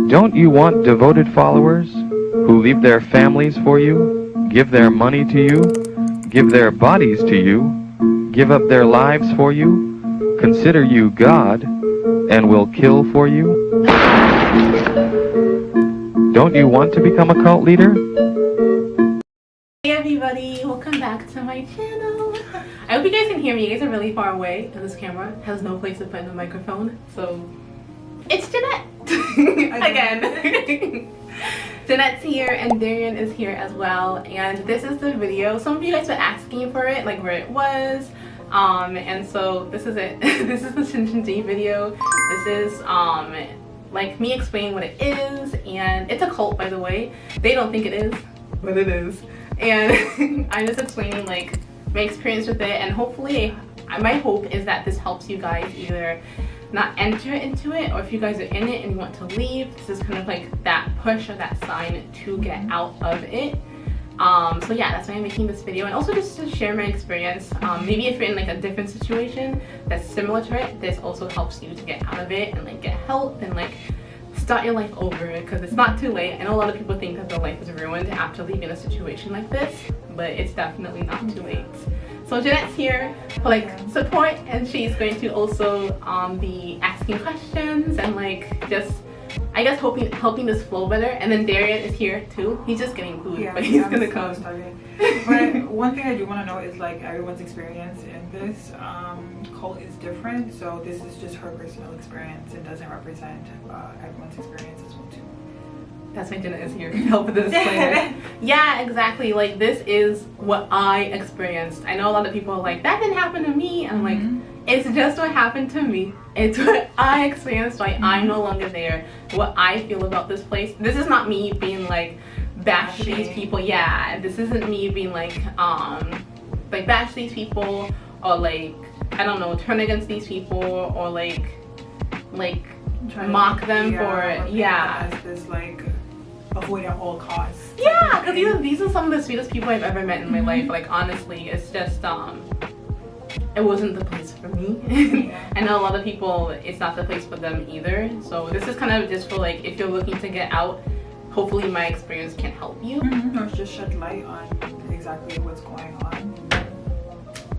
Don't you want devoted followers who leave their families for you, give their money to you, give their bodies to you, give up their lives for you, consider you God, and will kill for you? Don't you want to become a cult leader? Hey everybody, welcome back to my channel. I hope you guys can hear me. You guys are really far away, and this camera has no place to put in the microphone, so it's Jeanette again. Jeanette's here and Darian is here as well, and this is the video. Some of you guys were asking for it, like where it was, and so this is it. This is the Shincheonji video. This is like me explaining what it is, and it's a cult, by the way. They don't think it is, but it is. And I'm just explaining like my experience with it, and hopefully my hope is that this helps you guys either not enter into it, or if you guys are in it and you want to leave, this is kind of like that push or that sign to get out of it. So yeah, that's why I'm making this video, and also just to share my experience. Maybe if you're in like a different situation that's similar to it, this also helps you to get out of it and like get help and like start your life over, because it's not too late. I know a lot of people think that their life is ruined after leaving a situation like this, but it's definitely not too late. So Jeanette's here for like support, and she's going to also be asking questions and like just, I guess, helping this flow better. And then Darian is here too. He's just getting food, yeah, but he's gonna come. But one thing I do want to know is like everyone's experience in this cult is different. So this is just her personal experience and doesn't represent everyone's experience as well too. That's why Jenna is here to help with the disclaimer. Yeah, exactly. Like, this is what I experienced. I know a lot of people are like, that didn't happen to me. And I'm like, it's just what happened to me. It's what I experienced. Like, I'm no longer there. What I feel about this place. This is not me being like, bash these people. Yeah, this isn't me being like bash these people, or like, I don't know, turn against these people, or like mock them for, as this like avoid at all costs. Yeah, because these are some of the sweetest people I've ever met in my life. Like, honestly, it's just it wasn't the place for me. I know a lot of people, it's not the place for them either. So this is kind of just for like, if you're looking to get out, hopefully my experience can help you. Or just shed light on exactly what's going on.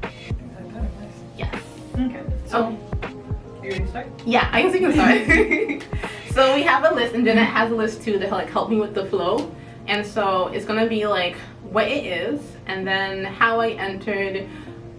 Things like that, I guess. Yes. Okay. So you ready to start? Yeah, I guess we can start. So we have a list, and Jeanette has a list too to like help me with the flow. And so it's gonna be like what it is, and then how I entered,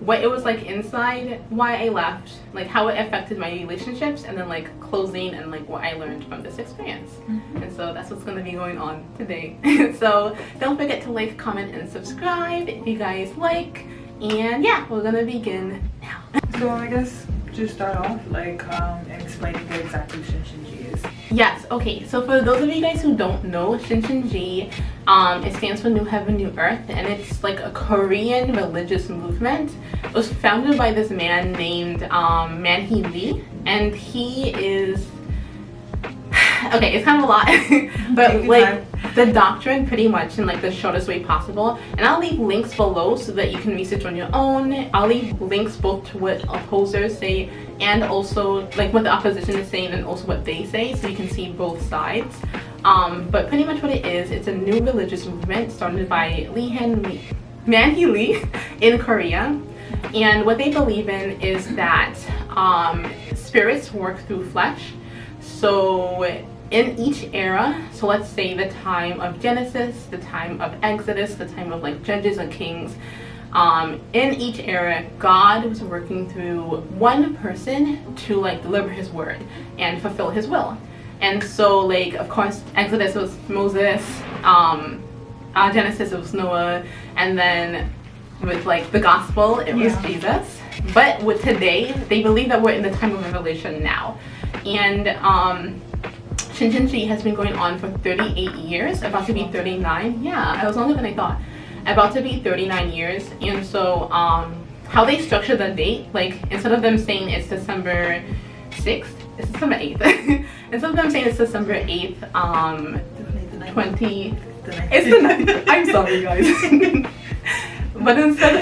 what it was like inside, why I left, like how it affected my relationships, and then like closing and like what I learned from this experience. And so that's what's gonna be going on today. So don't forget to like, comment, and subscribe if you guys like. And yeah, we're gonna begin now. So I guess just start off like explaining what exactly Shincheonji is. Yes, okay, so for those of you guys who don't know, Shincheonji, it stands for New Heaven, New Earth, and it's like a Korean religious movement. It was founded by this man named Man-hee Lee, and he is, okay, it's kind of a lot, but like the doctrine pretty much in like the shortest way possible. And I'll leave links below so that you can research on your own. I'll leave links both to what opposers say and also like what the opposition is saying, and also what they say, so you can see both sides. But pretty much what it is, it's a new religious movement started by Man-hee Lee in Korea. And what they believe in is that spirits work through flesh. So in each era, so let's say the time of Genesis, the time of Exodus, the time of like Judges and Kings, in each era, God was working through one person to like deliver his word and fulfill his will. And so like, of course, Exodus was Moses, Genesis it was Noah, and then with like the gospel it was Jesus. But with today, they believe that we're in the time of Revelation now. And Shincheonji has been going on for 38 years, about to be 39. Yeah, it was longer than I thought. About to be 39 years. And so how they structure the date, like instead of them saying it's December 6th, it's December 8th. Instead of them saying it's December 8th, it's the 9th. I'm sorry guys. But instead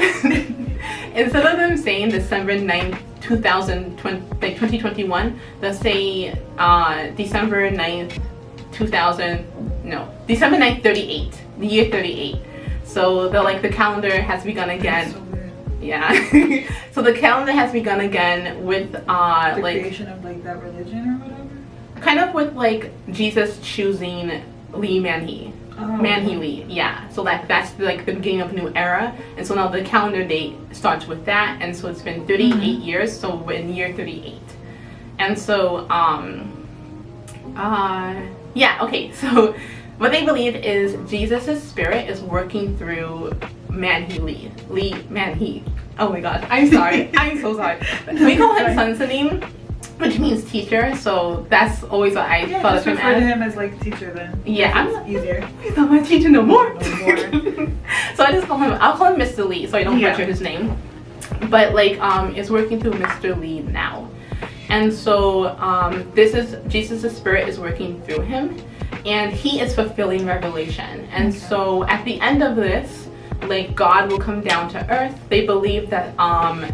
of them saying December 9th 2021, let's say December 9th, December 9th, 38, the year 38. So the calendar has begun again. So weird. Yeah. So the calendar has begun again with The creation of like that religion or whatever. kind of with like Jesus choosing Lee Man-hee. Oh, Man-hee Lee, yeah. So that's like the beginning of a new era, and so now the calendar date starts with that, and so it's been 38 years. So we're in year 38, and so yeah. Okay, so what they believe is Jesus' spirit is working through Lee Man-hee. Oh my gosh, I'm sorry. I'm so sorry. We call him Sunsanim, which means teacher, so that's always what I thought of him refer to as. him as like teacher then. Yeah, I'm It's easier. He's not my teacher no more. No more. So I'll call him Mr. Lee so I don't butcher his name. But it's working through Mr. Lee now. And so this is Jesus' spirit is working through him, and he is fulfilling Revelation. And so at the end of this, like God will come down to earth. They believe that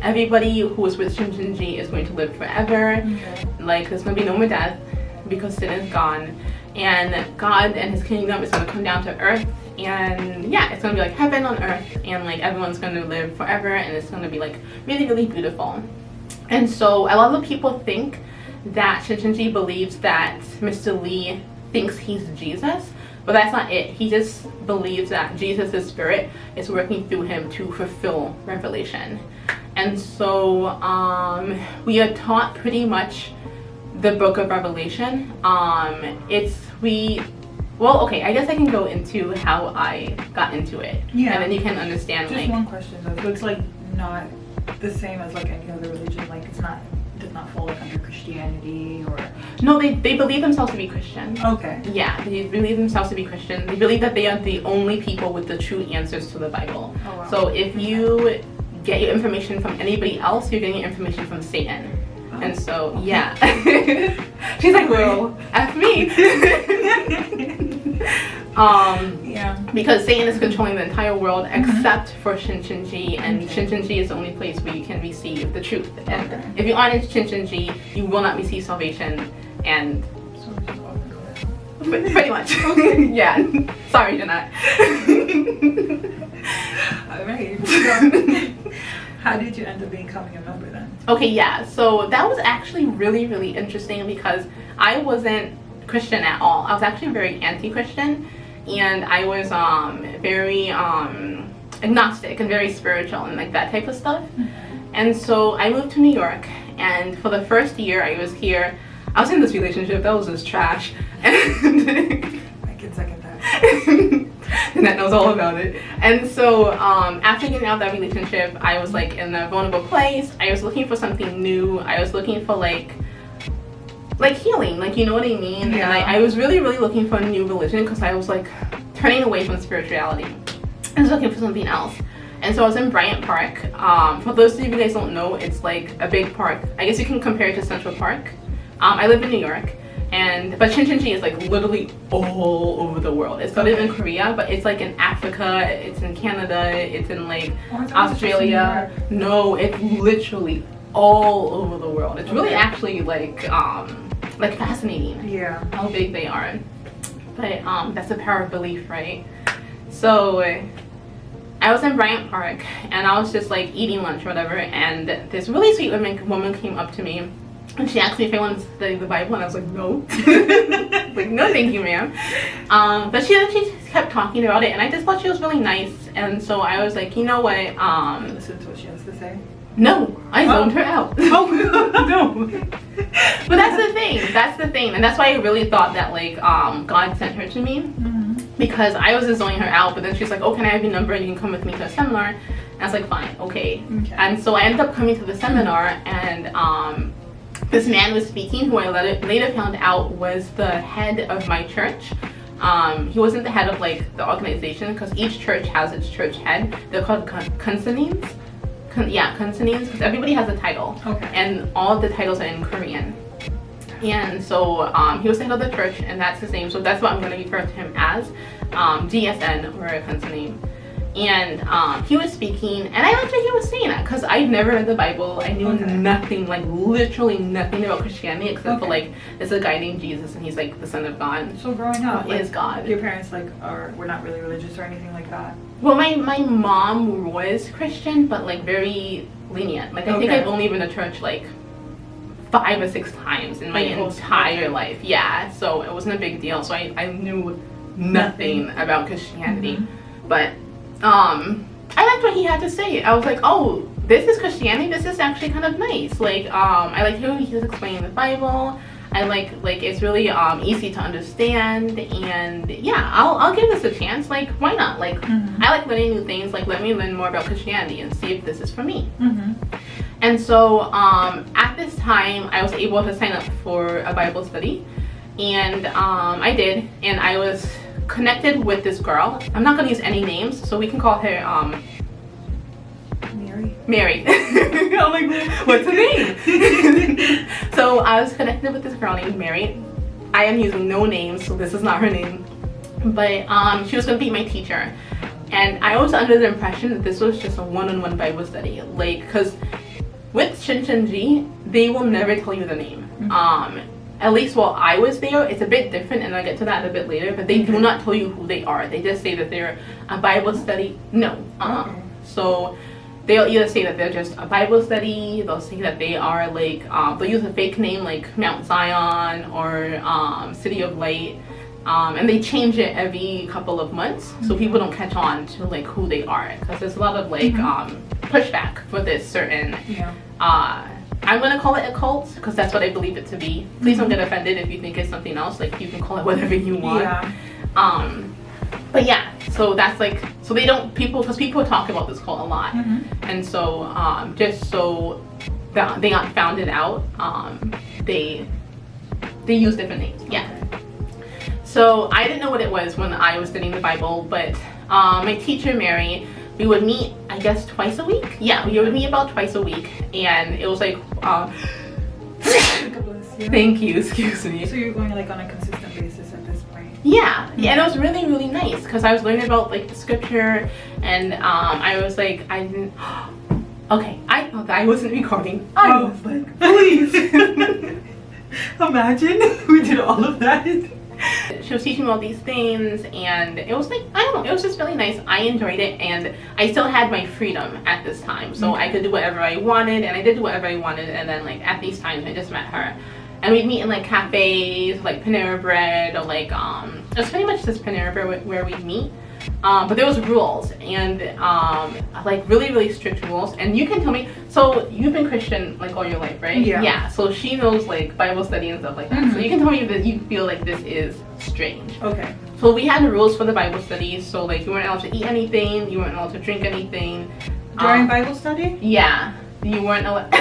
everybody who is with Shincheonji is going to live forever. Like there's gonna be no more death because sin is gone, and God and his kingdom is gonna come down to earth, and yeah, it's gonna be like heaven on earth, and like everyone's gonna live forever, and it's gonna be like really, really beautiful. And so a lot of people think that Shincheonji believes that Mr. Lee thinks he's Jesus, but that's not it. He just believes that Jesus' spirit is working through him to fulfill Revelation. And so we are taught pretty much the book of Revelation. I guess I can go into how I got into it. Yeah. And then you can understand Just one question though. So it's like not the same as like any other religion, like it does not fall like under Christianity or... No, they believe themselves to be Christian. Okay. Yeah, they believe themselves to be Christian. They believe that they are the only people with the true answers to the Bible. Oh, wow. So if you get your information from anybody else, you're getting your information from Satan. Oh. And so, yeah. She's like, well, F me. Yeah. Because Satan is controlling the entire world except for Shincheonji, and Shincheonji is the only place where you can receive the truth. And if you aren't in Shincheonji, you will not receive salvation, and So we just walk around. pretty much. Yeah. Sorry, Jeanette. Alright. So, how did you end up becoming a member then? Okay, yeah. So that was actually really, really interesting because I wasn't Christian at all. I was actually very anti-Christian, and I was very agnostic and very spiritual and like that type of stuff. And so I moved to New York, and for the first year I was here, I was in this relationship that was just trash, and I can second that. Jeanette knows all about it. And so after getting out of that relationship, I was like in a vulnerable place. I was looking for something new. I was looking for like healing, like, you know what I mean? Yeah. And I was really, really looking for a new religion because I was like turning away from spirituality. I was looking for something else. And so I was in Bryant Park. For those of you guys don't know, it's like a big park. I guess you can compare it to Central Park. I live in New York, but Shincheonji is like literally all over the world. It started in Korea, but it's like in Africa, it's in Canada, it's in like Australia. No, it's literally all over the world. It's really actually like fascinating. Yeah. How big they are. But that's the power of belief, right? So I was in Bryant Park, and I was just like eating lunch or whatever, and this really sweet woman came up to me, and she asked me if I wanted to study the Bible, and I was like, no. Like, no thank you, ma'am. But she just kept talking about it, and I just thought she was really nice, and so I was like, you know what, Listen to what she has to say. no, I zoned her out. Oh, no. But that's the thing, and that's why I really thought that like God sent her to me, because I was just zoning her out. But then she's like, oh, can I have your number and you can come with me to a seminar? And I was like, fine, okay. And so I ended up coming to the seminar, and this man was speaking, who I later found out was the head of my church. He wasn't the head of like the organization, because each church has its church head. They're called kunsanins. Kunsanins, because everybody has a title, and all of the titles are in Korean. And so he was the head of the church, and that's his name. So that's what I'm going to refer to him as, GSN, or a kunsanin. and he was speaking, and I liked what he was saying, because I've never read the Bible. I knew nothing, like literally nothing about Christianity, except for like there's a guy named Jesus, and he's like the Son of God. So growing up, is God. Your parents like were not really religious or anything like that? Well, my mom was Christian, but like very lenient. Like I think I've only been to church like 5 or 6 times in my entire life. Yeah, so it wasn't a big deal. So I knew nothing about Christianity, but I liked what he had to say. I was like, oh, this is Christianity. This is actually kind of nice. Like I like how he was explaining the Bible. I like it's really easy to understand, and yeah, I'll give this a chance. Like, why not? Like I like learning new things. Like, let me learn more about Christianity and see if this is for me. And so at this time, I was able to sign up for a Bible study, and I did, and I was connected with this girl. I'm not gonna use any names, so we can call her Mary. I'm like, what's her name? So I was connected with this girl named Mary. I am using no names, so this is not her name, but she was gonna be my teacher, and I was under the impression that this was just a one-on-one Bible study, like, because with Shincheonji, they will never tell you the name. At least while I was there, it's a bit different, and I'll get to that a bit later, but they do not tell you who they are. They just say that they're a Bible study. No. So they'll either say that they're just a Bible study, they'll say that they are like, they'll use a fake name like Mount Zion or City of Light, and they change it every couple of months, so people don't catch on to like who they are, because there's a lot of like pushback for this certain I'm gonna call it a cult, because that's what I believe it to be. Please don't get offended if you think it's something else. Like, you can call it whatever you want. But yeah, so that's like, so they don't, because people talk about this cult a lot, and so just so that they got founded out, they use different names. So I didn't know what it was when I was studying the Bible, but my teacher Mary, we would meet, I guess, twice a week. Yeah, we would meet about twice a week, and it was like thank you, excuse me. So you're going like on a consistent basis at this point? Yeah, and it was really, really nice, because I was learning about like the scripture, and I was like, I didn't okay, I thought that I wasn't recording. I was like, please. Imagine we did all of that. She was teaching me all these things, and it was like, I don't know, it was just really nice. I enjoyed it, and I still had my freedom at this time, so I could do whatever I wanted, and I did do whatever I wanted. And then like at these times I just met her, and we'd meet in like cafes, like Panera Bread, or like it was pretty much just Panera Bread where we'd meet. But there was rules, and like really, really strict rules. And you can tell me, so you've been Christian like all your life, right? Yeah, so she knows like Bible study and stuff like that. So you can tell me that you feel like this is strange. Okay. So we had the rules for the Bible study, so like you weren't allowed to eat anything, you weren't allowed to drink anything. During Bible study? Yeah, you weren't allowed.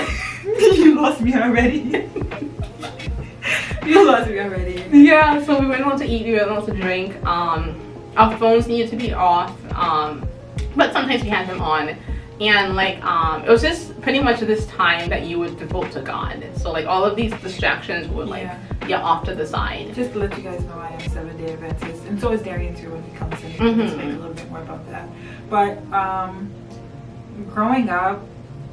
You lost me already. You lost me already. Yeah, so we weren't allowed to eat, we weren't allowed to drink. Our phones needed to be off, but sometimes we had them on. And like it was just pretty much this time that you would devote to God. So like all of these distractions would like get off to the side. Just to let you guys know, I am 7-day Adventist, and so is Darian too when he comes in. Let's make a little bit more about that. But growing up,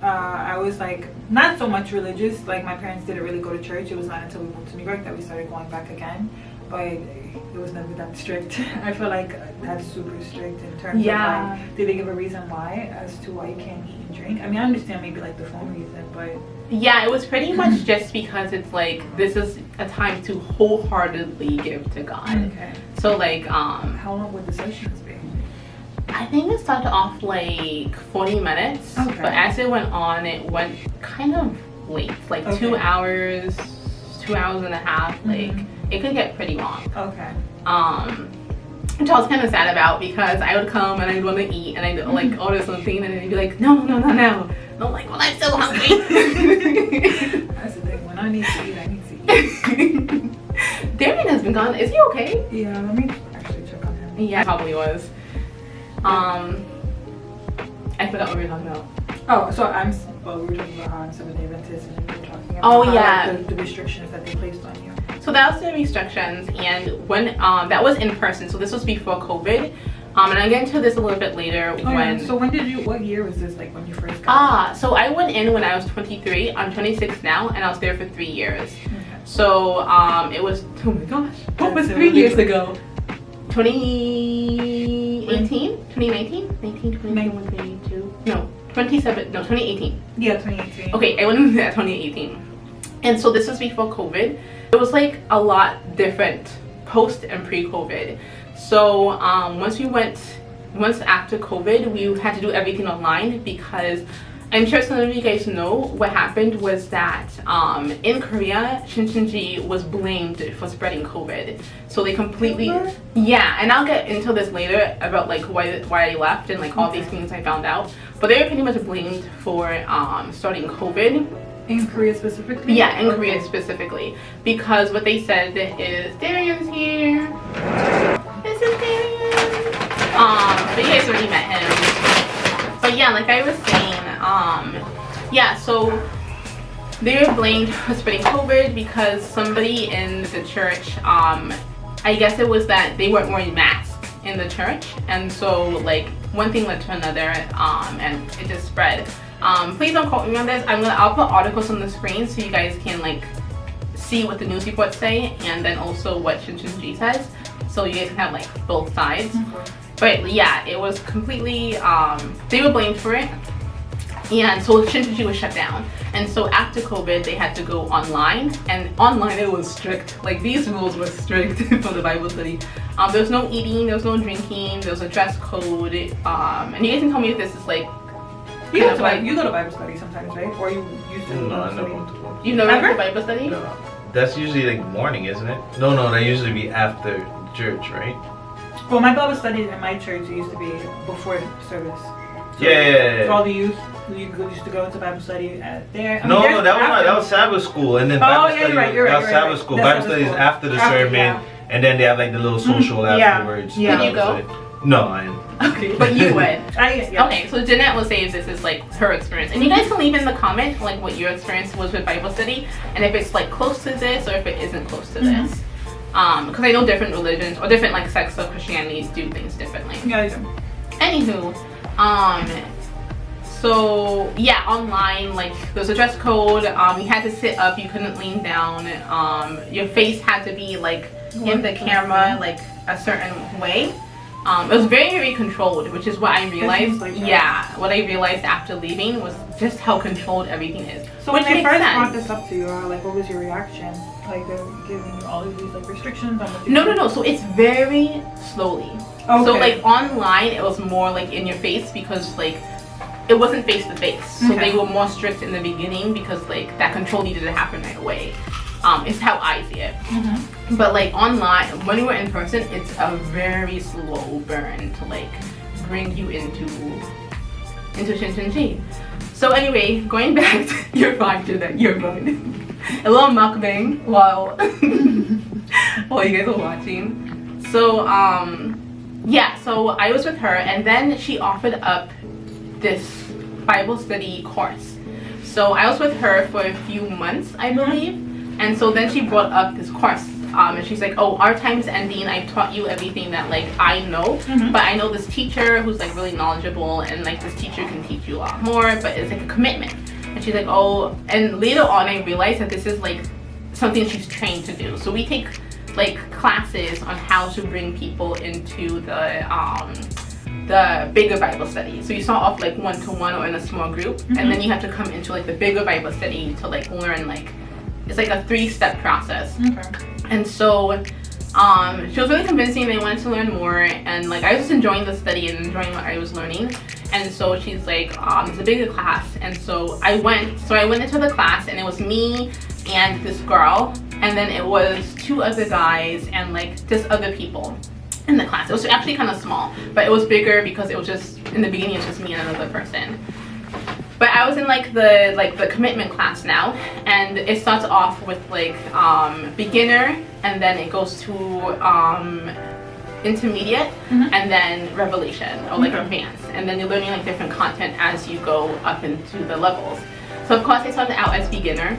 I was like not so much religious. Like my parents didn't really go to church. It was not until we moved to New York that we started going back again. But it was never that strict. I feel like that's super strict in terms of like, did they give a reason why as to why you can't eat and drink? I mean, I understand maybe like the phone reason, but yeah, it was pretty much just because it's like this is a time to wholeheartedly give to God. Okay. So like how long would the sessions be? I think it started off like 40 minutes, but as it went on, it went kind of late, like 2 hours, 2 hours and a half, like it could get pretty long. Okay. Which I was kind of sad about, because I would come and I'd want to eat, and I'd like order something, and they'd be like, no. And I'm like, well, I'm so hungry. That's the thing. When I need to eat, I need to eat. Darian has been gone. Is he okay? Yeah, let me actually check on him. Yeah, probably was. I forgot what we were talking about. Oh, so we were talking about how I'm 7-day Adventist, and we were talking about the restrictions that they placed on you. So that was the restrictions, and when that was in person, so this was before COVID. And I'll get into this a little bit later So what year was this, like when you first got so I went in when I was 23. I'm 26 now, and I was there for 3 years. Okay. So it was, oh my gosh, what was 3 years ago? 2018? 2019? 19, 21, 22? No, 2018. Yeah, 2018. Okay, I went in at 2018. And so this was before COVID. It was like a lot different post and pre-COVID. So once after COVID, we had to do everything online because I'm sure some of you guys know what happened was that in Korea, Shincheonji was blamed for spreading COVID. So they completely, yeah, and I'll get into this later about like why I left and like all these things I found out. But they were pretty much blamed for starting COVID. In Korea specifically? Yeah, in Korea specifically. Because what they said is, Darian's here. This is Darian. But you guys already met him. But yeah, like I was saying, yeah, so they were blamed for spreading COVID because somebody in the church, I guess it was that they weren't wearing masks in the church, and so like one thing led to another, and it just spread. Please don't quote me on this. I'll put articles on the screen so you guys can like see what the news reports say, and then also what Shincheonji says, so you guys can have like both sides. But yeah, it was completely, they were blamed for it. And so Shincheonji was shut down. And so after COVID, they had to go online. And online, it was strict. Like, these rules were strict for the Bible study. There was no eating, there was no drinking, there was a dress code. And you guys can tell me if this is like... You go to Bible study sometimes, right? Or you used to? No, I never went to Bible study. You never went to Bible study? No. That's usually like morning, isn't it? No, that usually be after church, right? Well, my Bible study in my church used to be before service. So Yeah. For all the youth, we used to go to Bible study there. No, that was Sabbath school, and then Bible study. You're right. That was Sabbath school. Bible study is after the sermon, and then they have like the little social afterwards. Yeah. Did you go? No, I didn't. Okay, but you went. Yeah. Okay, so Jeanette will say if this is like her experience, and you guys can leave in the comment like what your experience was with Bible study, and if it's like close to this or if it isn't close to this. Because I know different religions or different like sects of Christianity do things differently. Yeah, I do. Anywho, so yeah, online, like there's a dress code. You had to sit up, you couldn't lean down. Your face had to be like in the camera like a certain way. It was very, very controlled, which is what I realized. What I realized after leaving was just how controlled everything is. So when they first brought this up to you, like what was your reaction? Like they're giving you all of these like restrictions on what you No. So it's very slowly. Okay. So like online, it was more like in your face because like it wasn't face to face. So they were more strict in the beginning because like that control needed to happen right away. Is how I see it. But like online, when you were in person, it's a very slow burn to like bring you into Shincheonji. So anyway, going back to your fine. A little mukbang while you guys are watching. So yeah, so I was with her, and then she offered up this Bible study course. So I was with her for a few months, I believe. And so then she brought up this course, and she's like, oh, our time is ending. I've taught you everything that like I know, but I know this teacher who's like really knowledgeable, and like this teacher can teach you a lot more, but it's like a commitment. And she's like, oh, and later on I realized that this is like something she's trained to do. So we take like classes on how to bring people into the bigger Bible study. So you start off like one-to-one or in a small group, and then you have to come into like the bigger Bible study to like learn like, it's like a 3-step process. And so she was really convincing. They wanted to learn more, and like I was just enjoying the study and enjoying what I was learning. And so she's like, it's a bigger class. And so I went into the class, and it was me and this girl, and then it was 2 other guys and like just other people in the class. It was actually kind of small, but it was bigger because it was just in the beginning it was just me and another person. But I was in like the commitment class now, and it starts off with like beginner, and then it goes to intermediate, and then revelation or like advanced, and then you're learning like different content as you go up into the levels. So of course I started out as beginner,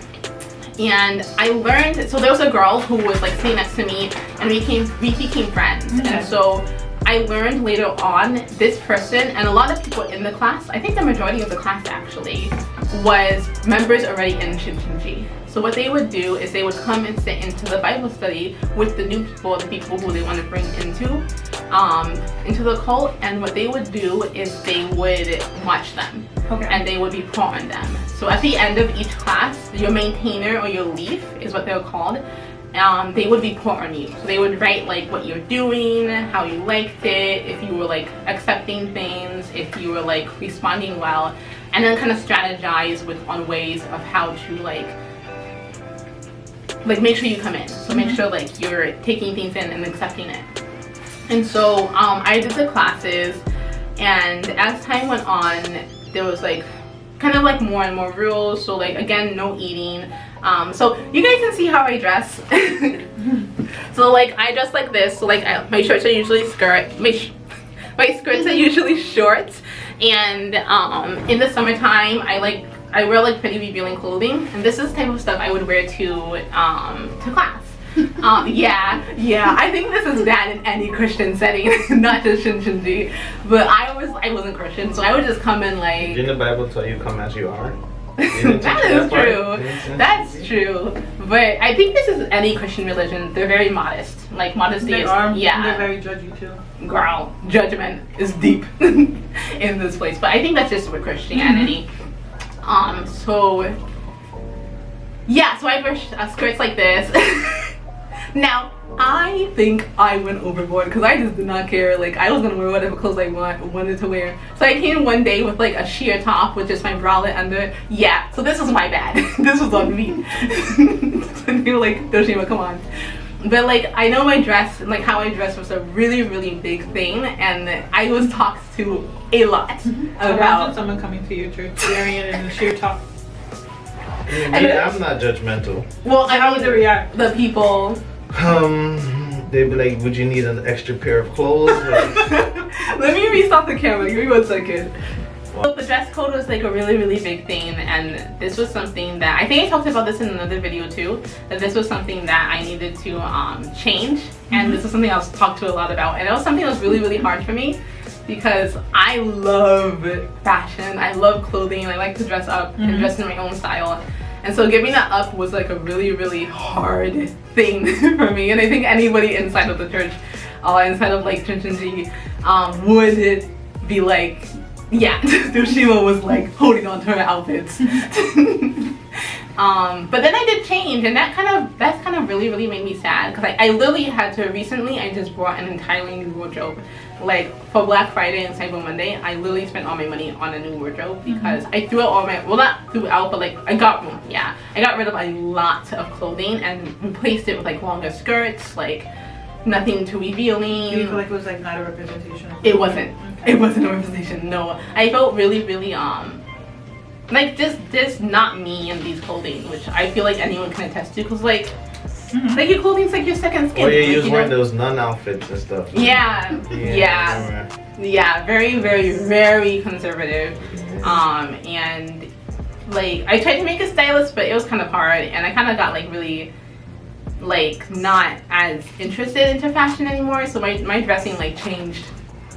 and I learned. So there was a girl who was like sitting next to me, and we became friends, and so I learned later on this person and a lot of people in the class, I think the majority of the class actually, was members already in Shincheonji. So what they would do is they would come and sit into the Bible study with the new people, the people who they want to bring into the cult, and what they would do is they would watch them. Okay. And they would be put on them. So at the end of each class, your maintainer or your leaf is what they're called. They would be put on you. So they would write like what you're doing, how you liked it, if you were like accepting things, if you were like responding well, and then kind of strategize on ways of how to like make sure you come in. So make sure like you're taking things in and accepting it. And so I did the classes, and as time went on, there was like kind of like more and more rules. So like again, no eating. So you guys can see how I dress. So like I dress like this. So like my shorts are usually my skirts are usually short, and in the summertime I wear like pretty revealing clothing, and this is the type of stuff I would wear to class. Yeah, I think this is bad in any Christian setting, not just Shincheonji. But I wasn't Christian, so I would just come in like. Didn't the Bible tell you come as you are? That is true. That's true. But I think this is any Christian religion. They're very modest. Like modesty They is are. yeah. They're very judgy too. Girl, judgment is deep in this place. But I think that's just with Christianity. So yeah, so I wear skirts like this. Now, I think I went overboard because I just did not care. Like, I was gonna wear whatever clothes I wanted to wear. So I came one day with like a sheer top with just my bralette under. Yeah, so this was my bad. This was on me. So they were like, Doshima, come on. But like, I know my dress, like how I dress was a really, really big thing, and I was talked to a lot about someone coming to your church wearing it in a sheer top. I'm not judgmental. Well, So how would they react? The people. They'd be like, would you need an extra pair of clothes? Let me restart the camera. Give me 1 second. Well, the dress code was like a really, really big thing, and this was something that I think I talked about this in another video too. That this was something that I needed to change, and this was something I was talked to a lot about, and it was something that was really, really hard for me because I love fashion. I love clothing. I like to dress up and dress in my own style. And so giving that up was like a really, really hard thing for me. And I think anybody inside of the church, inside of like Shincheonji, would be like, yeah, Doshima was like holding on to her outfits. But then I did change, and that's kind of really, really made me sad because I literally had to recently. I just bought an entirely new wardrobe. Like for Black Friday and Cyber Monday, I literally spent all my money on a new wardrobe because I threw out all my, well, not threw out, but like I got rid of a lot of clothing and replaced it with like longer skirts, like nothing too revealing. Do you feel like it was like not a representation? It wasn't. Okay. It wasn't a representation. No, I felt really, really like just not me in these clothing, which I feel like anyone can attest to, because like your clothing's like your second skin. Oh yeah, you like, was wearing those nun outfits and stuff. Yeah. Very, very, very conservative. And like I tried to make it stylish, but it was kind of hard, and I kind of got like really like not as interested into fashion anymore. So my dressing like changed.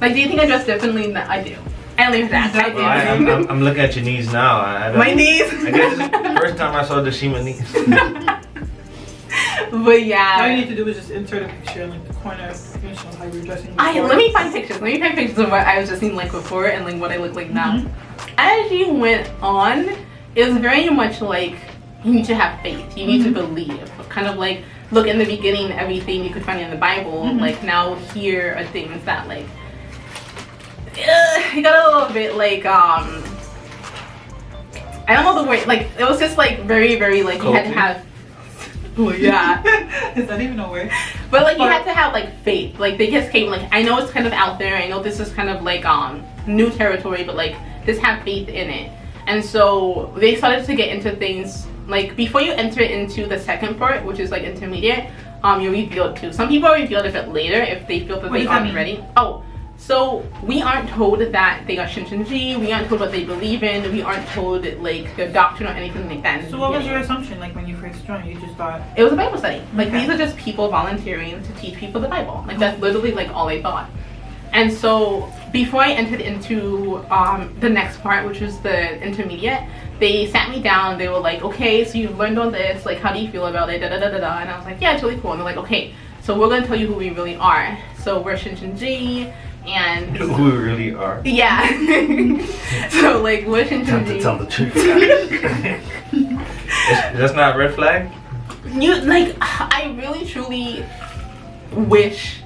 Like, do you think I dress differently? I do. I leave that. I do. Well, I'm looking at your knees now. My knees. I guess it's the first time I saw the Shima knees. But yeah. All you need to do is just insert a picture in like the corner of how you're dressing. Let me find pictures. Let me find pictures of what I was dressing like before and like what I look like now. As you went on, it was very much like you need to have faith. You need to believe. Kind of like look in the beginning, everything you could find in the Bible. Like now here are things that like it got a little bit like I don't know the word. Like it was just like very, very like you had to have. Well, yeah. Is that even a word? But like you had to have like faith. Like they just came like I know it's kind of out there. I know this is kind of like new territory, but like just have faith in it. And so they started to get into things like before you enter into the second part, which is like intermediate, you're revealed to. Some people are revealed a bit later if they feel that they aren't ready. Oh, so we aren't told that they are Shincheonji. We aren't told what they believe in. We aren't told like their doctrine or anything like that. So what was your assumption like when you first joined? You just thought it was a Bible study. Like these are just people volunteering to teach people the Bible. Like that's literally like all they thought. And so before I entered into the next part, which was the intermediate, they sat me down. They were like, okay, so you've learned all this, like, how do you feel about it, da da da da da. And I was like, yeah, it's really cool. And they're like, okay, so we're gonna tell you who we really are. So we're Shincheonji, and Who we really are. yeah. So like we're Time to Shincheonji. tell the truth. That's not a red flag? You like, I really truly wish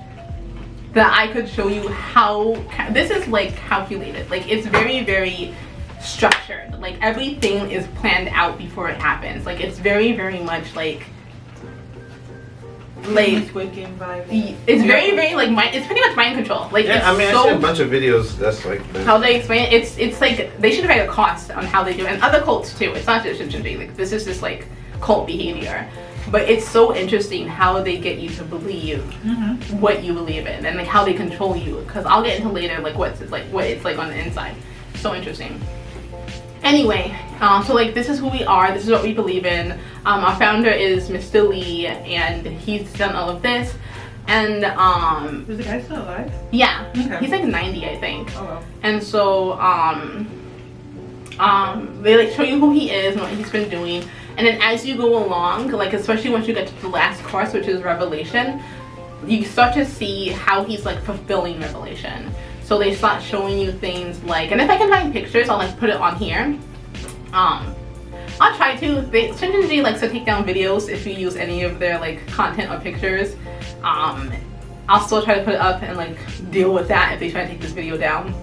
that I could show you how this is like calculated. Like it's very, very structured. Like everything is planned out before it happens. Like it's very, very much like Squid Game vibe. it's very, very like mind. It's pretty much mind control. Like Yeah, it's I mean, so, I see a bunch of videos that's like this. how they explain it. It's like they should write a cost on how they do it, and other cults too. It's not just Shincheonji. Like this is just like cult behavior. But it's so interesting how they get you to believe what you believe in, and like how they control you. Because I'll get into later like what it's like on the inside. So interesting. Anyway, so like this is who we are. This is what we believe in. Our founder is Mr. Lee, and he's done all of this. And Is the guy still alive? yeah, Okay. he's like 90, I think. Oh well. And so they like show you who he is and what he's been doing. And then as you go along, like especially once you get to the last course, which is Revelation, you start to see how he's like fulfilling Revelation. So they start showing you things like, and if I can find pictures, I'll like put it on here. I'll try to. Shincheonji likes to take down videos if you use any of their like content or pictures. I'll still try to put it up and like deal with that if they try to take this video down.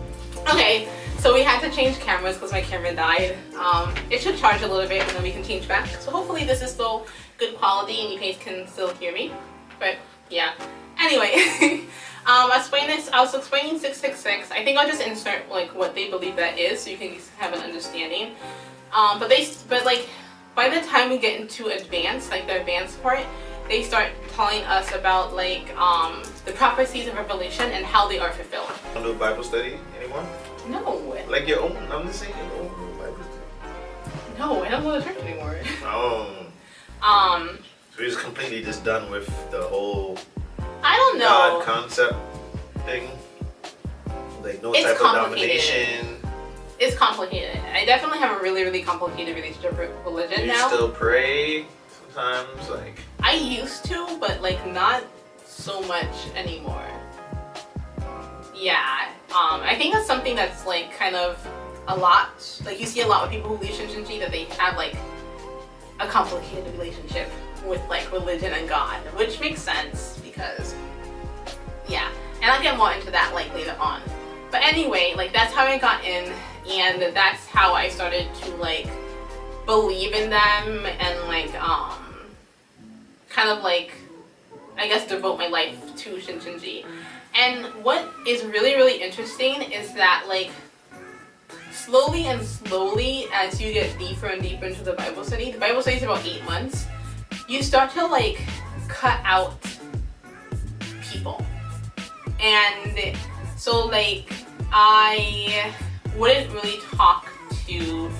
Okay, so we had to change cameras because my camera died. It should charge a little bit and then we can change back. So hopefully this is still good quality and you guys can still hear me. But yeah. Anyway, I was explaining 666. I think I'll just insert like what they believe that is so you can have an understanding. But like by the time we get into advanced, like the advanced part, they start telling us about like the prophecies of Revelation and how they are fulfilled. Don't do Bible study anymore? No. Like your own, I'm just saying your own Bible study. No, I don't go to church anymore. Oh. So you're just completely just done with the whole I don't know. God concept thing? Like no It's type of complicated. domination? It's complicated. I definitely have a really, really complicated relationship with religion Do you now. still pray sometimes? Like I used to, but like not so much anymore. Yeah. I think that's something that's like kind of a lot. Like you see a lot of people who leave Shincheonji that they have like a complicated relationship with like religion and God, which makes sense because yeah. And I'll get more into that like later on. But anyway, like that's how I got in, and that's how I started to like believe in them and like kind of like I guess devote my life to Shincheonji. And what is really, really interesting is that like slowly and slowly as you get deeper and deeper into the Bible study is about 8 months, you start to like cut out people. And so like I wouldn't really talk to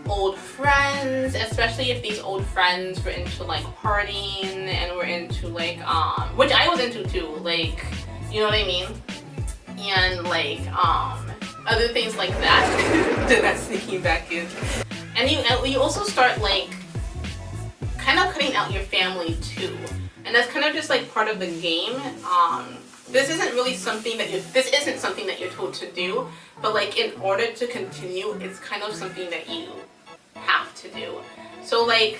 old friends, especially if these old friends were into like partying and were into like which I was into too, like you know what I mean, and like other things like that. Then that's sneaking back in, and you also start like kind of cutting out your family too, and that's kind of just like part of the game. This isn't something that you're told to do, but like in order to continue, it's kind of something that you have to do. So like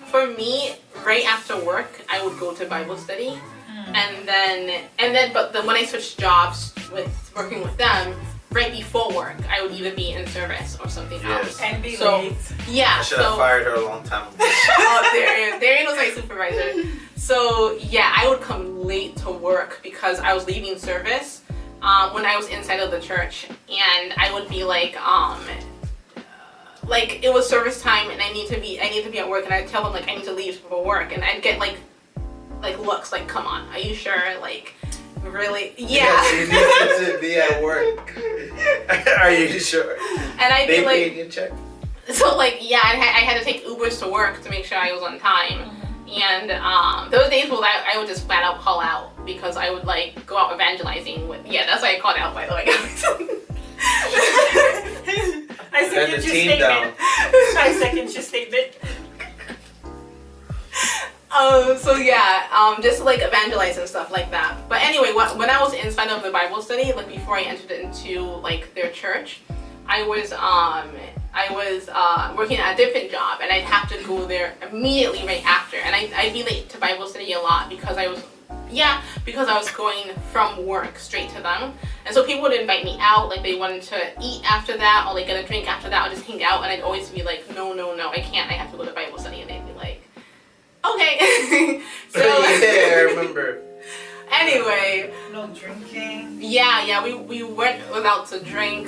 for me, right after work, I would go to Bible study, and then but then when I switched jobs with working with them, right before work, I would either be in service or something else. And be So late. yeah, I should have fired her a long time ago. Darian was my supervisor. So yeah, I would come late to work because I was leaving service when I was inside of the church, and I would be like it was service time and I need to be at work, and I'd tell them like I need to leave for work, and I'd get like looks like, come on, are you sure? Like really? Yeah. You need to be at work. Are you sure? And I'd They be like, paid your check. so like yeah, I had to take Ubers to work to make sure I was on time. And those days where I would just flat out call out because I would like go out evangelizing with. Yeah, that's why I called out, by the way. I second your statement. I second your statement. So yeah, just like evangelize and stuff like that. But anyway, when I was inside of the Bible study, like before I entered into like their church, I was working at a different job, and I'd have to go there immediately right after, and I'd be late to Bible study a lot because I was going from work straight to them. And so people would invite me out, like they wanted to eat after that or like get a drink after that or just hang out, and I'd always be like, no, I can't, I have to go to Bible study. And they'd be like, okay. So yeah, I remember. Anyway. No drinking. Yeah, we weren't allowed to drink.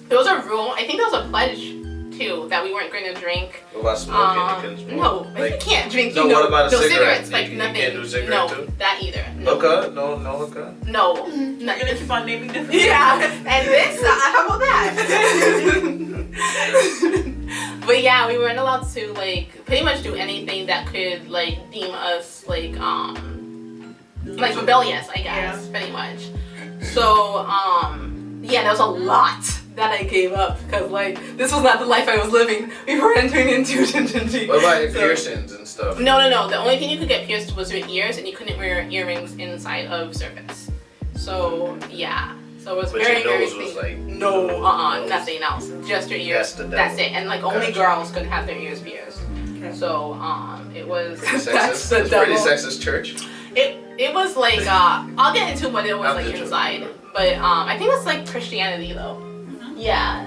There was a rule, I think there was a pledge too, that we weren't going to drink. What about smoking? You couldn't smoke? No, like, you can't drink. No, you know, what about a no cigarette? cigarettes, like you nothing. can't do cigarette no, too? that either. No. Hookah? No hookah? No. You're gonna keep on naming different. Yeah, and this, how about that? But yeah, we weren't allowed to like pretty much do anything that could like deem us like rebellious, I guess, pretty much. So yeah, there was a lot that I gave up because like this was not the life I was living before entering into Shincheonji. What about piercings and stuff? No. The only thing you could get pierced was your ears, and you couldn't wear earrings inside of service. So yeah. So it was but very, your very nose was like nothing else. Just your ears. That's it. And like only girls could have their ears pierced. Okay. So it was that's the pretty sexist church. It was like I'll get into what it was like inside. But I think it's like Christianity though. Mm-hmm. Yeah.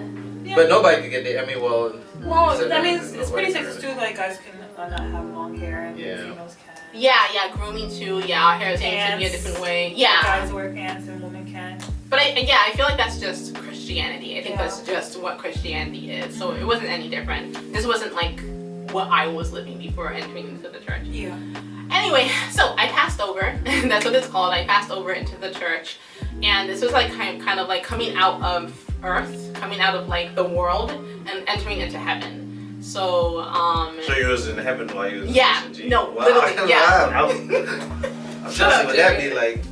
But nobody could get there. I mean, well, I mean, it's pretty sexist too. Like guys can not have long hair and females can. Yeah, grooming too. Yeah, our hair is should be a different way. Yeah. Guys wear pants and women can. But I feel like that's just Christianity. I think that's just what Christianity is. So it wasn't any different. This wasn't like what I was living before entering into the church. Yeah. Anyway, so I passed over. That's what it's called. I passed over into the church, and this was like kind of like coming out of earth, coming out of like the world, and entering into heaven. So So you was in heaven while you was in SCJ? No, wow. literally, yeah. I'm trying to see what that be like.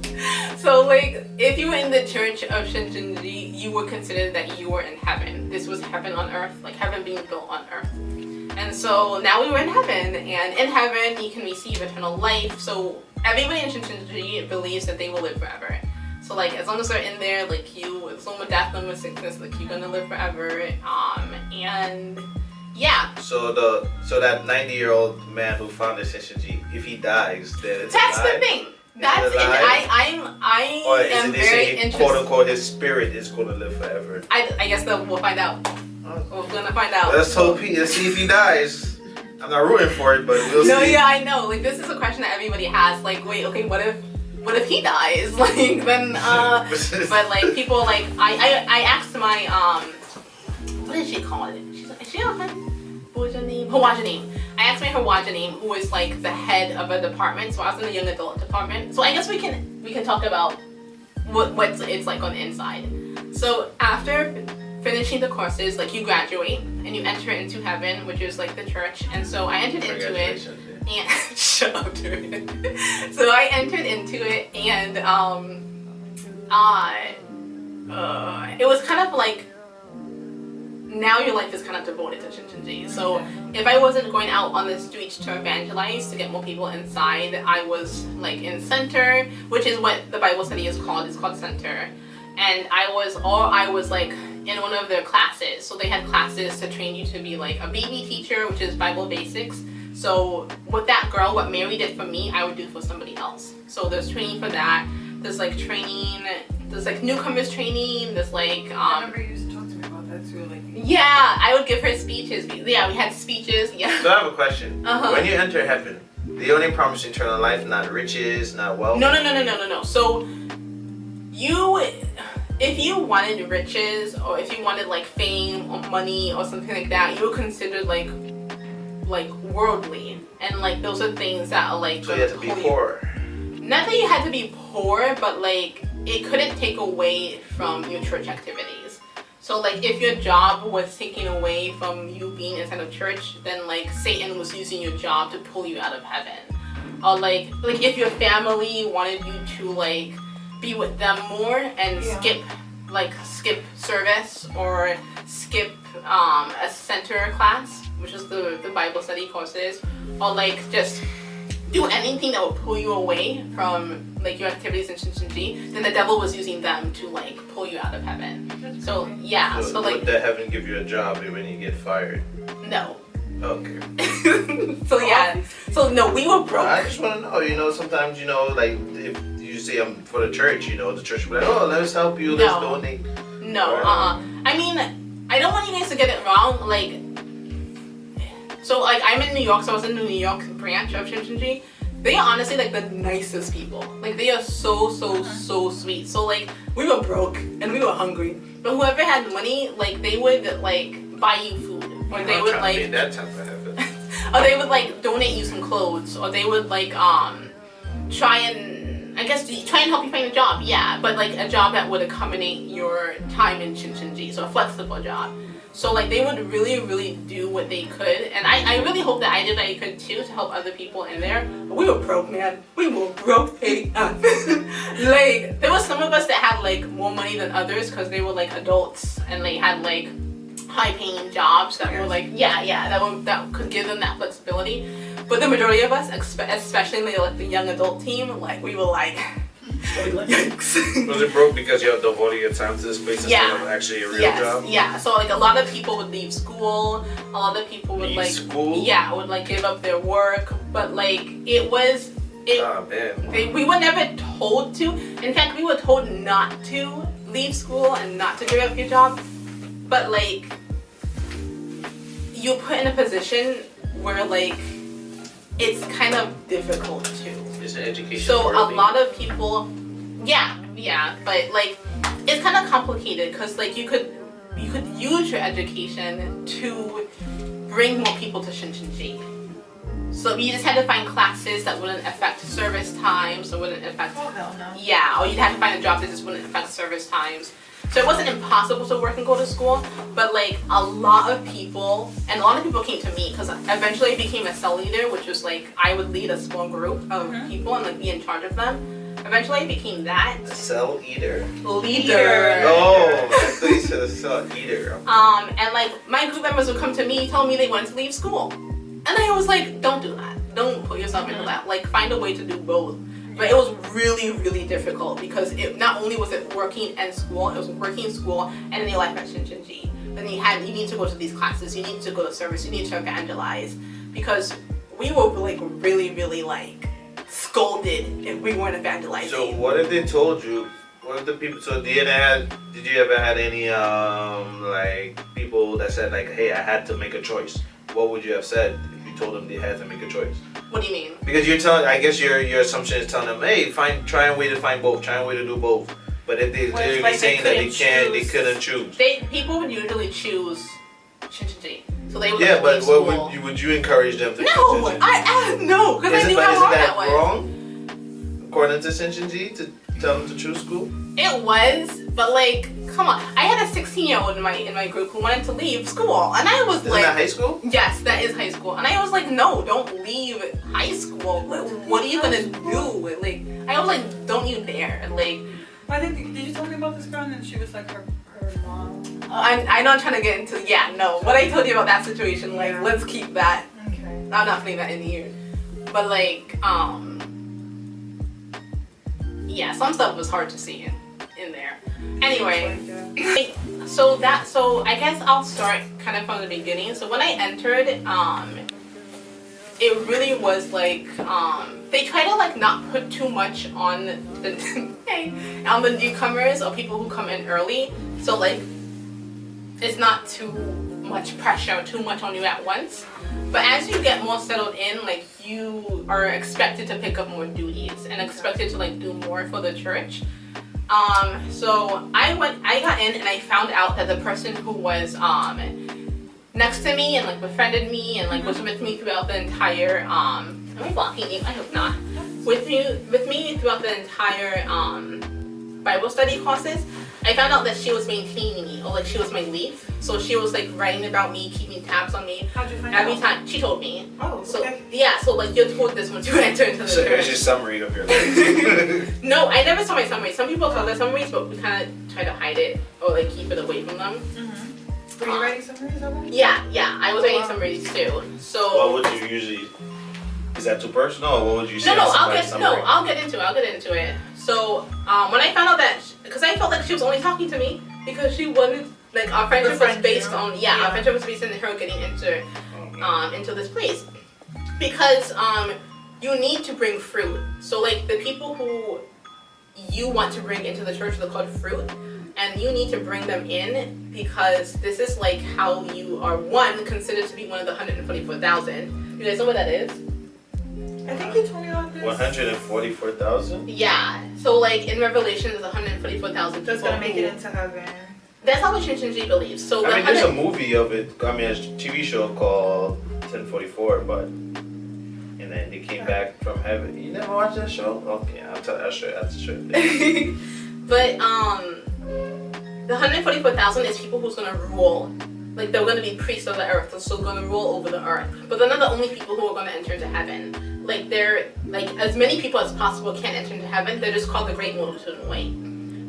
So like, if you were in the church of Shincheonji, you were considered that you were in heaven. This was heaven on earth, like heaven being built on earth. And so now we were in heaven, and in heaven you can receive eternal life. So everybody in Shincheonji believes that they will live forever. So like, as long as they're in there, like you, as long with death, no with sickness, like you're gonna live forever. And yeah. So that 90-year-old man who founded Shincheonji, if he dies, then it's that's alive? the thing. That's it. I or am very interested. Quote unquote, his spirit is going to live forever. I guess that we'll find out. We're gonna find out. Let's hope let's see if he dies. I'm not rooting for it, but we'll see. No, yeah, I know. Like this is a question that everybody has. Like, wait, okay, what if he dies? Like then, but like people like I asked my what did she call it? She's like, is she on Hawajanim. I asked my Hawajanim, who is like the head of a department. So I was in the young adult department. So I guess we can talk about what it's like on the inside. So after finishing the courses, like you graduate and you enter into heaven, which is like the church. And so I entered into it. And shut up, dude. So I entered into it, and it was kind of like, now your life is kind of devoted to Shincheonji. So if I wasn't going out on the streets to evangelize to get more people inside, I was like in center, which is what the Bible study is called. It's called center. And I was like in one of their classes. So they had classes to train you to be like a baby teacher, which is Bible basics. So what Mary did for me, I would do for somebody else. So there's training for that. There's like training. There's like newcomers training. There's like I remember you used to talk to me about that too. Like yeah, I would give her speeches. Yeah, we had speeches. Yeah. So I have a question. When you enter heaven, the only promise eternal life, not riches, not wealth. No. So if you wanted riches, or if you wanted like fame or money or something like that, you were considered like worldly, and like those are things that are like. So you had to be poor. Not that you had to be poor, but like it couldn't take away from your church activities. So like if your job was taken away from you being inside of church, then like Satan was using your job to pull you out of heaven. Or like if your family wanted you to like be with them more and skip service or skip a center class, which is the Bible study courses, or like just do anything that would pull you away from like your activities in Shincheonji, then the devil was using them to like pull you out of heaven. So yeah, so like would the heaven give you a job when you get fired? No. Okay. So yeah, so no, we were broke. I just want to know, sometimes, like if you say I'm for the church, the church will be like, oh, let's help you, let's donate. No, I mean, I don't want you guys to get it wrong, like, so like I'm in New York, so I was in the New York branch of Shincheonji. They are honestly like the nicest people. Like they are so sweet. So like we were broke and we were hungry, but whoever had money, like they would like buy you food, or they would like that type of heaven. or they would like donate you some clothes, or they would like try and help you find a job. Yeah, but like a job that would accommodate your time in Shincheonji, so a flexible job. So like they would really do what they could, and I really hope that I did what I could too to help other people in there. But we were broke, man. We were broke AF. Like there was some of us that had like more money than others because they were like adults and they had like high-paying jobs that were like that could give them that flexibility. But the majority of us, especially like the young adult team, like we were like. Yikes. Was it broke because you have devoted your time to this place instead of actually a real job? Yeah, so like a lot of people would leave school, a lot of people would would like give up their work, but like we were never told to. In fact, we were told not to leave school and not to give up your job, but like you put in a position where like it's kind of difficult too. It's an education. So a lot of people, but like it's kind of complicated because like you could use your education to bring more people to Shincheonji. So you just had to find classes that wouldn't affect service times, or wouldn't affect or you'd have to find a job that just wouldn't affect service times. So it wasn't impossible to work and go to school, but like a lot of people came to me because eventually I became a cell leader, which was like I would lead a small group of people and like be in charge of them. Eventually I became that. A cell eater. Leader. Oh, I thought you said a cell eater. And like my group members would come to me telling me they wanted to leave school. And I was like, don't do that. Don't put yourself into that. Like find a way to do both. But it was really difficult because it not only was it working and school, it was working in school and then your life at Shincheonji. Then you need to go to these classes, you need to go to service, you need to evangelize, because we were like really like scolded if we weren't evangelizing. So what if they told you? What if the people? So did you ever had any like people that said like, hey, I had to make a choice? What would you have said if you told them they had to make a choice? What do you mean? Because I guess your assumption is telling them, hey, try a way to find both, try a way to do both. But if they literally saying that they couldn't choose. People would usually choose Shincheonji. So they would but what would you encourage them to choose? No, because I knew how hard that was. Isn't that wrong? According to Shincheonji, to tell them to choose school? It was, but like, come on. I had a 16-year-old in my group who wanted to leave school, and I was like, Isn't that high school? Yes, that is high school. And I was like, no, don't leave high school. What are you gonna do? Like, I was like, don't you dare. Like, I think, did you tell me about this girl and then she was like her mom? I know I'm trying to get into, what I told you about that situation, like, let's keep that. Okay. I'm not putting that in here. But like, some stuff was hard to see in there. Anyway, so I guess I'll start kind of from the beginning. So when I entered, it really was like, they try to like not put too much on the newcomers or people who come in early. So like, it's not too much pressure, too much on you at once. But as you get more settled in, like you are expected to pick up more duties and expected to like do more for the church. So I got in and I found out that the person who was next to me and like befriended me and like was with me throughout the entire am I blocking you? I hope not. With me throughout the entire Bible study courses, I found out that she was maintaining me, or like she was my leaf. So she was like writing about me, keeping tabs on me. How'd you find Every out? time she told me. Oh, So okay. yeah, so like you're told this once you enter into the So church. here's your summary of your life. No, I never saw my summary. Some people tell their summaries, but we kind of try to hide it or like keep it away from them. Were you writing summaries of them? Yeah, I was writing summaries too. So What would you usually? Is that too personal, or what would you say? no, as somebody's summary? I'll get into it. So when I found out that, because I felt like she was only talking to me because she wasn't like our friendship was based on our friendship was based on her getting into this place because you need to bring fruit. So like the people who you want to bring into the church, they're called fruit. And you need to bring them in because this is like how you are considered to be one of the 144,000. You guys know what that is? I think you told me about this. 144,000. Yeah. So like in Revelation, there's 144,000 That's people. gonna make it into heaven. That's how Shincheonji believes. So I mean, there's a movie of it. I mean, a TV show called 1044, but and then they came back from heaven. You never watched that show? Okay, I'll show you. But the 144,000 is people who's gonna rule. Like they're gonna be priests of the earth, so gonna rule over the earth. But they're not the only people who are gonna enter into heaven. Like they're like as many people as possible can enter into heaven. They're just called the Great Multitude Way.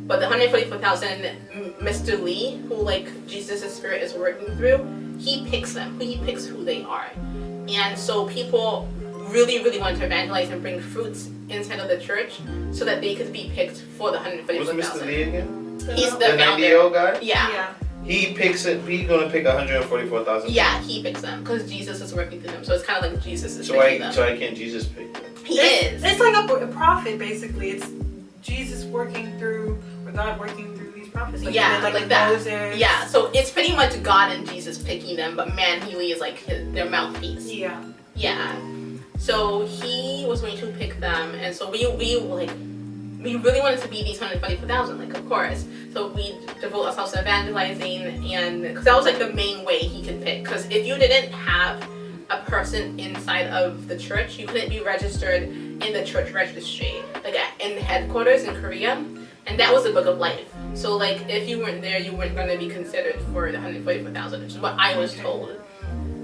But the 144,000, Mr. Lee, who like Jesus' spirit is working through, he picks them. He picks who they are. And so people really, really want to evangelize and bring fruits inside of the church so that they could be picked for the Who's 144,000. Mr. Lee again? He's the The founder. 90-year-old guy? Yeah. He picks it. He's gonna pick 144,000. Yeah, he picks them because Jesus is working through them. So it's kind of like Jesus is So picking them. why can't Jesus pick them? He is. It's like a prophet, basically. It's Jesus working through, or God working through these prophets. Like Yeah, he did, like that. Moses. Yeah, so it's pretty much God and Jesus picking them, but Man-hee is like their mouthpiece. Yeah. Yeah. So he was going to pick them, and so we really wanted to be these 144,000, like of course. So we devote ourselves to evangelizing, and because that was like the main way he could pick. Because if you didn't have a person inside of the church, you couldn't be registered in the church registry, like in the headquarters in Korea, and that was the Book of Life. So like if you weren't there, you weren't going to be considered for the 144,000, which is what I was told.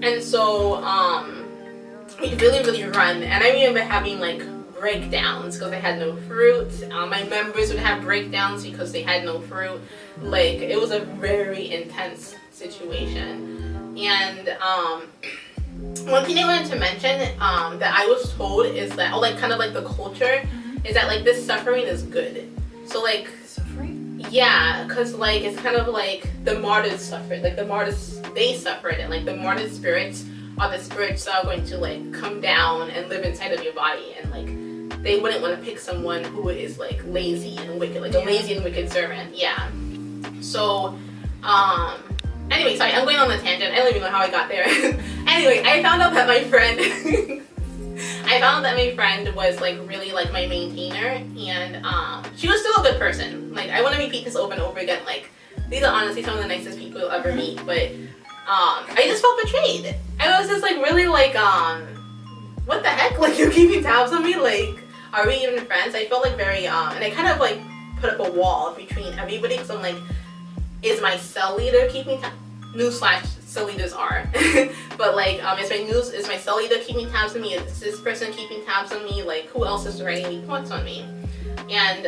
And so we really run, and I remember having like breakdowns because I had no fruit. My members would have breakdowns because they had no fruit. Like it was a very intense situation. And one thing I wanted to mention that I was told is that, or like kind of like the culture, is that like this suffering is good. So like Suffering? yeah, because like it's kind of like the martyrs suffered. Like the martyrs, they suffered, and like the martyr spirits are the spirits that are going to like come down and live inside of your body, and like they wouldn't want to pick someone who is like lazy and wicked, like a lazy and wicked servant. Yeah. So anyway, sorry, I'm going on the tangent. I don't even know how I got there. Anyway, I found out that my friend was like really like my maintainer, and she was still a good person. Like I want to repeat this over and over again. Like these are honestly some of the nicest people you'll ever meet, but I just felt betrayed. I was just like really like what the heck? Like you're keeping tabs on me? Like are we even friends? I felt like very and I kind of like put up a wall between everybody because I'm like, is my cell leader keeping tabs? Newsflash, cell leaders are. But like is my cell leader keeping tabs on me? Is this person keeping tabs on me? Like who else is writing reports on me? And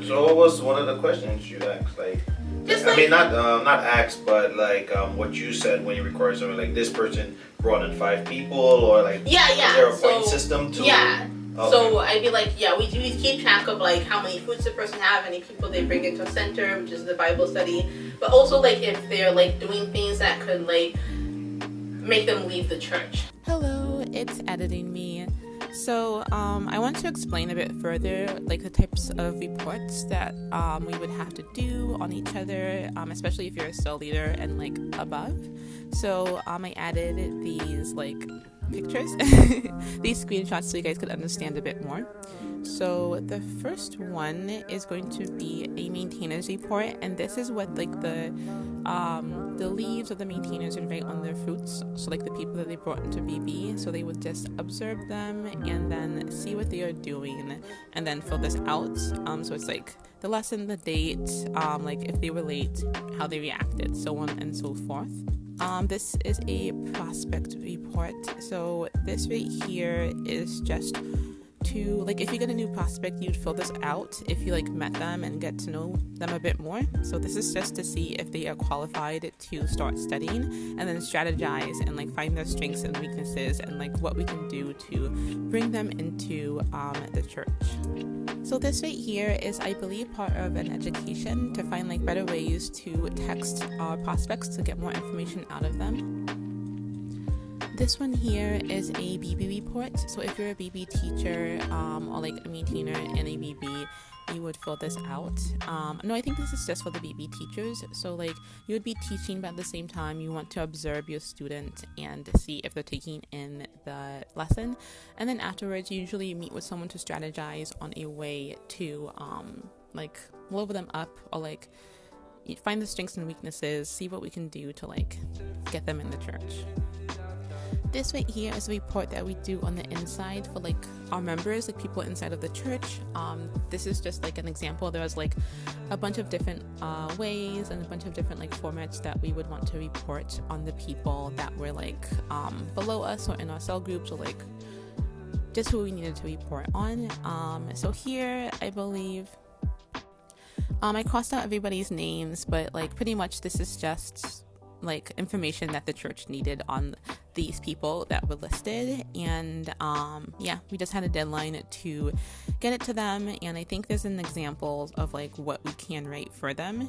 So what was one of the questions you asked? Like just I like, mean not asked, but like what you said when you recorded something, like this person brought in 5 people, or like yeah. is there a point So system to yeah. Okay. So I'd be like, yeah, we keep track of like how many foods the person have, how many people they bring into a center, which is the Bible study, but also like if they're like doing things that could like make them leave the church. Hello, it's editing me. So I want to explain a bit further like the types of reports that we would have to do on each other, especially if you're a cell leader and like above. So I added these like pictures, these screenshots, so you guys could understand a bit more. So the first one is going to be a maintenance report, and this is what like the the leaves of the maintainers would write on their fruits, so like the people that they brought into BB, so they would just observe them and then see what they are doing and then fill this out. So it's like the lesson, the date, like if they were late, how they reacted, so on and so forth. This is a prospect report. So this right here is just to, like, if you get a new prospect, you'd fill this out if you like met them and get to know them a bit more. So this is just to see if they are qualified to start studying, and then strategize and like find their strengths and weaknesses and like what we can do to bring them into the church. So this right here is, I believe, part of an education to find like better ways to text our prospects to get more information out of them. This one here is a BB report. So if you're a BB teacher or like a maintainer in a BB, you would fill this out. No, I think this is just for the BB teachers. So like you would be teaching, but at the same time you want to observe your student and see if they're taking in the lesson. And then afterwards you usually meet with someone to strategize on a way to like level them up, or like find the strengths and weaknesses, see what we can do to like get them in the church. This right here is a report that we do on the inside for like our members, like people inside of the church. This is just like an example. There was like a bunch of different ways and a bunch of different like formats that we would want to report on the people that were like below us or in our cell groups, or like just who we needed to report on. So here I believe I crossed out everybody's names, but like pretty much this is just like information that the church needed on these people that were listed. And yeah, we just had a deadline to get it to them, and I think there's an example of like what we can write for them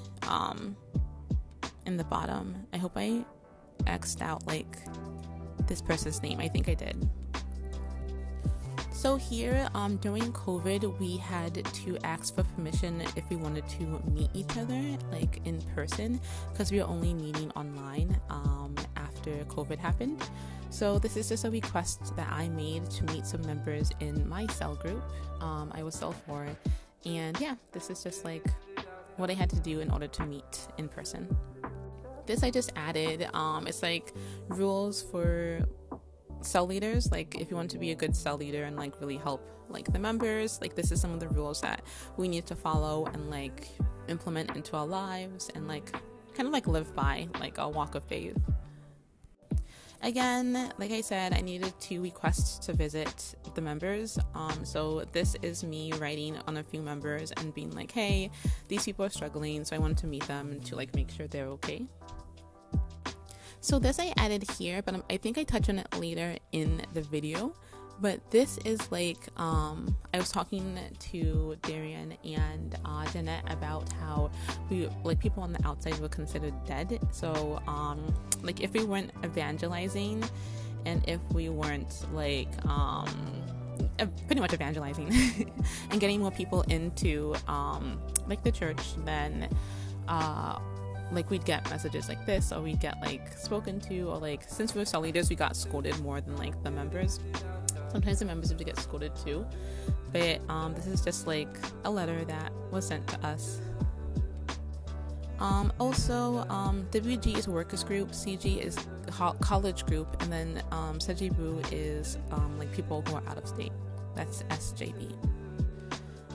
in the bottom. I hope I X'd out like this person's name. I think I did. So here, during COVID, we had to ask for permission if we wanted to meet each other, like in person, because we were only meeting online after COVID happened. So this is just a request that I made to meet some members in my cell group. I was cell 4, and yeah, this is just like what I had to do in order to meet in person. This I just added. It's like rules for cell leaders, like if you want to be a good cell leader and like really help like the members, like this is some of the rules that we need to follow and like implement into our lives and like kind of like live by, like a walk of faith. Again, like I said, I needed to request to visit the members. So this is me writing on a few members and being like, hey, these people are struggling, so I wanted to meet them to like make sure they're okay. So this I added here, but I think I touch on it later in the video. But this is like, I was talking to Darian and Jeanette about how we, like, people on the outside were considered dead. So like if we weren't evangelizing and if we weren't like pretty much evangelizing and getting more people into like the church, then like we'd get messages like this, or we'd get like spoken to, or like since we were cell leaders we got scolded more than like the members. Sometimes the members have to get scolded too, but this is just like a letter that was sent to us. Also, WG is workers group, CG is college group, and then Sejibu is like people who are out of state. That's SJB.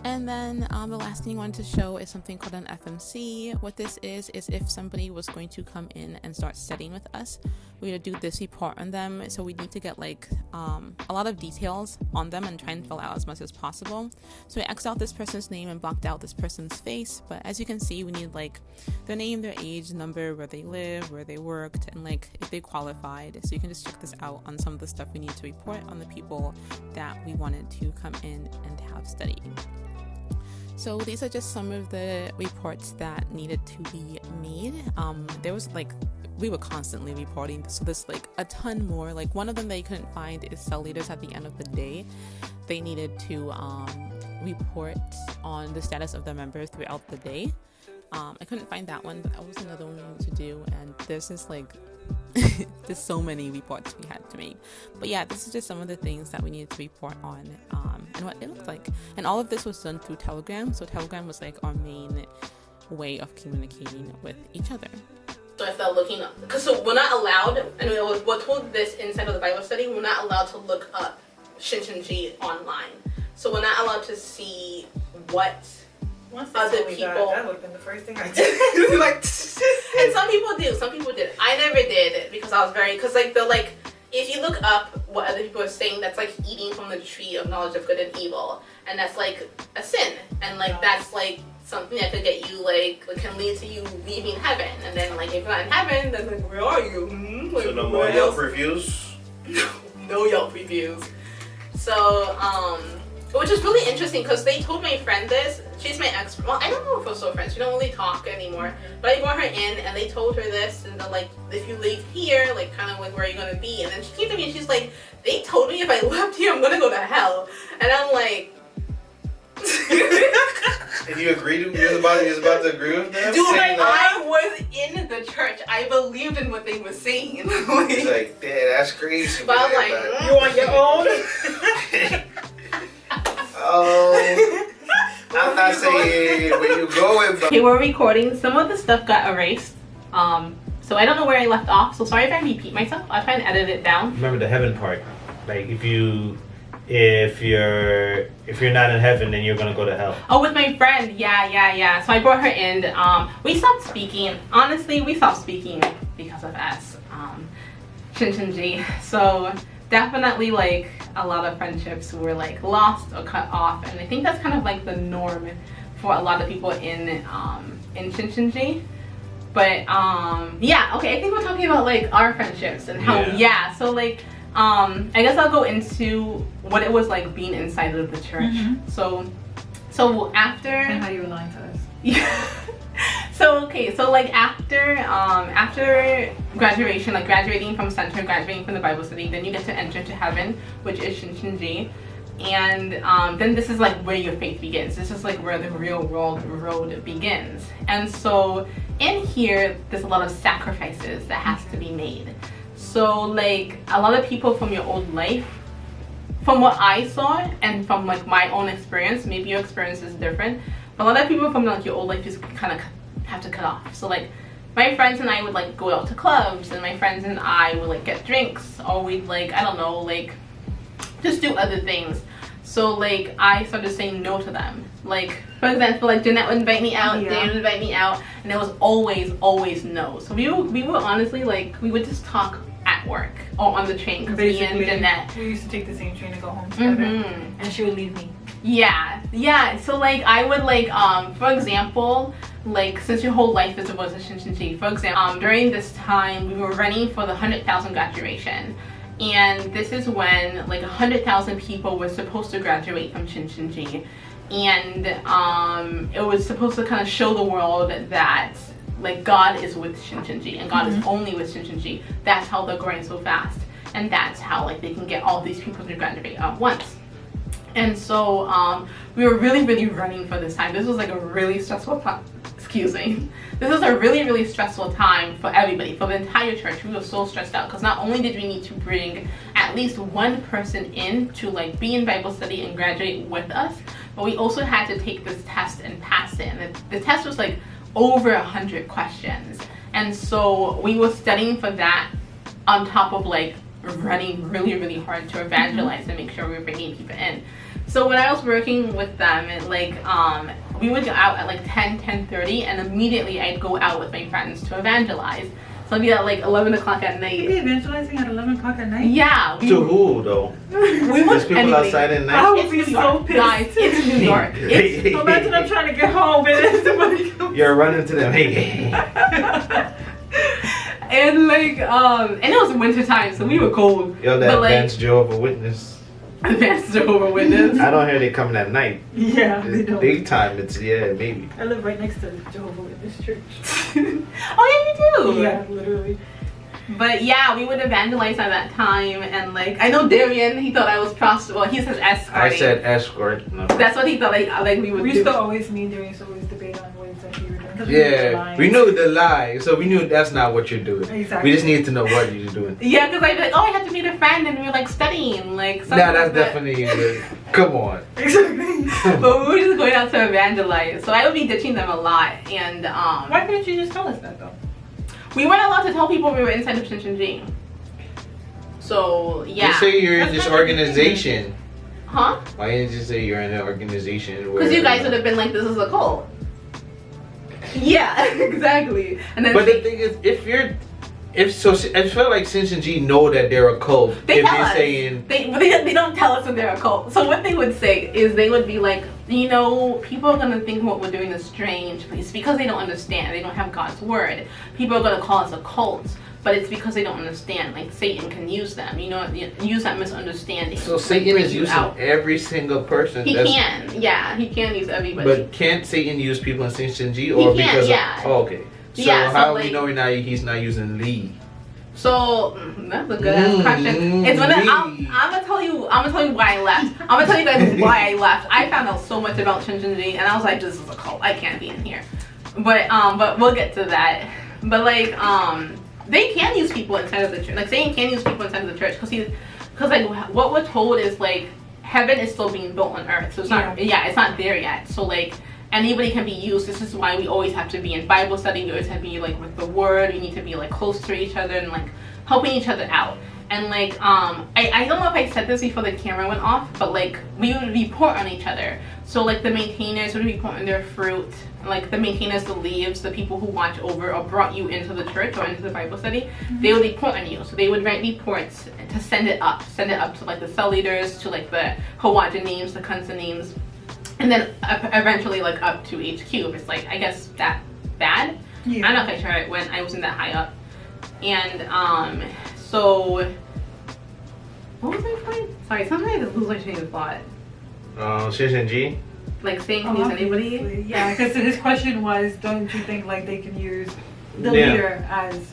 And then the last thing I wanted to show is something called an FMC. What this is if somebody was going to come in and start studying with us, we would do this report on them. So we need to get like a lot of details on them and try and fill out as much as possible. So I X'd out this person's name and blocked out this person's face. But as you can see, we need like their name, their age, number, where they live, where they worked, and like if they qualified. So you can just check this out on some of the stuff we need to report on the people that we wanted to come in and have studying. So these are just some of the reports that needed to be made. There was like, we were constantly reporting, so there's like a ton more. Like one of them they couldn't find is cell leaders at the end of the day. They needed to report on the status of their members throughout the day. I couldn't find that one, but that was another one we needed to do. And there's just like, there's so many reports we had to make. But yeah, this is just some of the things that we needed to report on and what it looked like. And all of this was done through Telegram. So Telegram was like our main way of communicating with each other. So if they're looking up, because so we're not allowed, and we're told this inside of the Bible study, we're not allowed to look up Shincheonji online. So we're not allowed to see what other people. That would have been the first thing I did. Like, and some people do. Some people did. I never did because I was because like they're like, if you look up what other people are saying, that's like eating from the tree of knowledge of good and evil, and that's like a sin, and like that's like something that could get you like can lead to you leaving heaven, and then like if you're not in heaven, then like where are you? Like, So no more Yelp reviews? No Yelp reviews. So which is really interesting because they told my friend this. She's my ex. Well, I don't know if we're still friends. We don't really talk anymore. But I brought her in and they told her this, and they're like, if you leave here, like kind of like where are you gonna be? And then she came to me and she's like, they told me if I left here, I'm gonna go to hell. And I'm like. And you agreed? You was about to agree with them? Dude, I was in the church. I believed in what they were saying. He's like, damn, that's crazy. But I'm like, you on your own? I'm not saying where you going, but okay, we're recording. Some of the stuff got erased. So I don't know where I left off. So sorry if I repeat myself. I'll try and edit it down. Remember the heaven part. Like if you're not in heaven, then you're gonna go to hell. Oh, with my friend. Yeah. So I brought her in. We stopped speaking. Honestly, we stopped speaking because of us. Shincheonji. So definitely like a lot of friendships were like lost or cut off, and I think that's kind of like the norm for a lot of people in Shincheonji. But yeah, okay, I think we're talking about like our friendships and how so like I guess I'll go into what it was like being inside of the church. So after And how you were lying to us. Yeah. So okay, so like after graduation, like graduating from center, graduating from the Bible study, then you get to enter to heaven, which is Shincheonji, and then this is like where your faith begins. This is like where the real world road begins. And so in here, there's a lot of sacrifices that has to be made. So like a lot of people from your old life, from what I saw and from like my own experience, maybe your experience is different, but a lot of people from like your old life just kind of have to cut off. So like my friends and I would like go out to clubs, and my friends and I would like get drinks, or we'd like, I don't know, like just do other things. So like I started saying no to them. Like for example, like Jeanette would invite me out, Dan would invite me out, and it was always no. So we were honestly like, we would just talk at work or on the train, because me and Jeanette, we used to take the same train to go home together, and she would leave me. Yeah. So like I would like for example, like since your whole life was a Shincheonji, for example, during this time we were running for the 100,000 graduation, and this is when like 100,000 people were supposed to graduate from Shincheonji, and it was supposed to kind of show the world that like God is with Shincheonji, and God is only with Shincheonji. That's how they're growing so fast, and that's how like they can get all these people to graduate at once. And so we were really running for this time. This was like a really stressful time. Excuse me. This was a really stressful time for everybody, for the entire church. We were so stressed out because not only did we need to bring at least one person in to like be in Bible study and graduate with us, but we also had to take this test and pass it. And the test was like over 100 questions. And so we were studying for that on top of like running really hard to evangelize and make sure we were bringing people in. So when I was working with them, it, like we would go out at like 10:30, and immediately I'd go out with my friends to evangelize. So I'd be at like 11 o'clock at night. You'd be evangelizing at 11 o'clock at night? Yeah. To who though? We would. There's people outside at night. I would be so pissed. Guys, it's New York. Imagine I'm trying to get home and somebody comes. You're running to them. Hey. And like and it was winter time, so we were cold. Yo, that but, like, advanced Jehovah's Witness. Advanced Jehovah's Witness. I don't hear they coming at night. Yeah, they don't. Daytime, it's maybe. I live right next to the Jehovah's Witness church. Oh yeah, you do. Yeah, literally. But yeah, we would evangelize at that time, and like I know Darian, he thought I was prostitute. Well, he says escort. I said escort. No. That's what he thought like we would We do. used to always meet Darian, so always debate on what exactly you were doing. 'cause Yeah, we knew the lie, so we knew that's not what you're doing. Exactly. We just need to know what you're doing. Yeah, because I'd be like, oh, I had to meet a friend, and we were like studying, like something Nah, that's like that. definitely come on. Exactly. But we were just going out to evangelize, so I would be ditching them a lot, and Why couldn't you just tell us that though? We weren't allowed to tell people we were inside of Shincheonji. So yeah. You say you're in That's this kind of organization. Huh? Why didn't you say you're in an organization? Because you guys would have been like, this is a cult. Yeah, exactly. And then But the thing is, I feel like Shincheonji know that they're a cult. They if tell they're us. saying They don't tell us that they're a cult. So what they would say is they would be like, you know, people are gonna think what we're doing is strange. It's because they don't understand. They don't have God's word. People are gonna call us a cult, but it's because they don't understand. Like Satan can use them, you know, use that misunderstanding. so. to, Satan bring is you using out. every single person. He can, yeah, he can use everybody. But can't Satan use people in Shincheonji or He can, because? yeah. Oh, okay. So Yeah, so how like- we know he's not using Lee? So that's a good ass question. It's when I'm gonna tell you why I left. I'm gonna tell you guys why I left. I found out so much about Shincheonji, and I was like, this is a cult. I can't be in here. But we'll get to that. But like they can use people inside of the church. Like Satan can use people inside of the church because like what we're told is like heaven is still being built on earth. So it's not it's not there yet. So like anybody can be used. This is why we always have to be in Bible study. We always have to be like with the word. We need to be like close to each other and like helping each other out. And like I don't know if I said this before the camera went off, but like we would report on each other. So like the maintainers would report on their fruit, like the maintainers, the leaves, the people who watch over or brought you into the church or into the Bible study, they would report on you. So they would write reports to send it up to like the cell leaders, to like the Hawaja names, the Kansa names, and then eventually like up to HQ. It's like, I guess that bad. Yeah. I'm not quite sure when I wasn't that high up. And so what was my point? Sorry, sometimes I just lose my train of thought. Shincheonji. Like saying can use anybody. Obviously, yeah, because his question was, don't you think like they can use the Yeah. leader as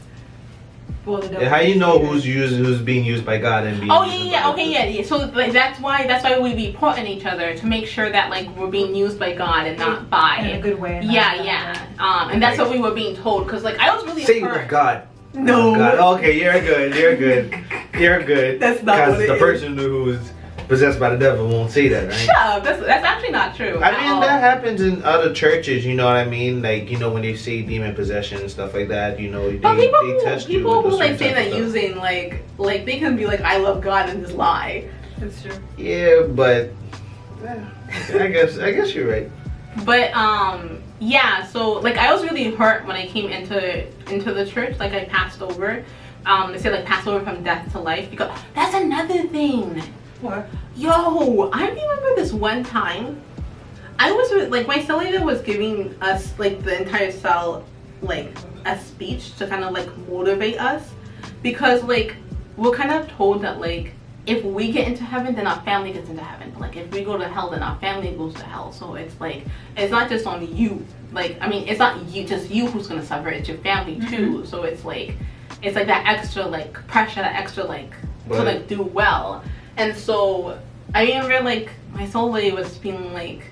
well? How you know who's being used by God and being? Oh used yeah, by okay, yeah. So like, that's why we report on each other to make sure that like we're being used by God and not by. in a good way. and not Yeah, in a bad yeah. And that's what we were being told. Cause like I was really Say hurt. with God. No. God. Okay, you're good. You're good. You're good. That's not what it the is. person who's possessed by the devil won't say that, right? Shut up. That's actually not true. I at mean, all. that happens in other churches, you know what I mean? Like, you know, when they say demon possession and stuff like that, you know, But they test you. people with who a like say certain that type of stuff. using like they can be like I love God and just lie. That's true. Yeah, but I guess you're right. But yeah, so like I was really hurt when I came into the church. Like I passed over. They say like pass over from death to life, because that's another thing. What? Yo, I remember this one time. I was with, like, my cell leader was giving us like the entire cell like a speech to kind of like motivate us, because like we're kind of told that like if we get into heaven, then our family gets into heaven. But like if we go to hell, then our family goes to hell. So it's like it's not just on you. Like I mean, it's not just you who's gonna suffer. It's your family too. So it's like that extra like pressure, that extra like to like do well. And so I remember like my soul lady was feeling like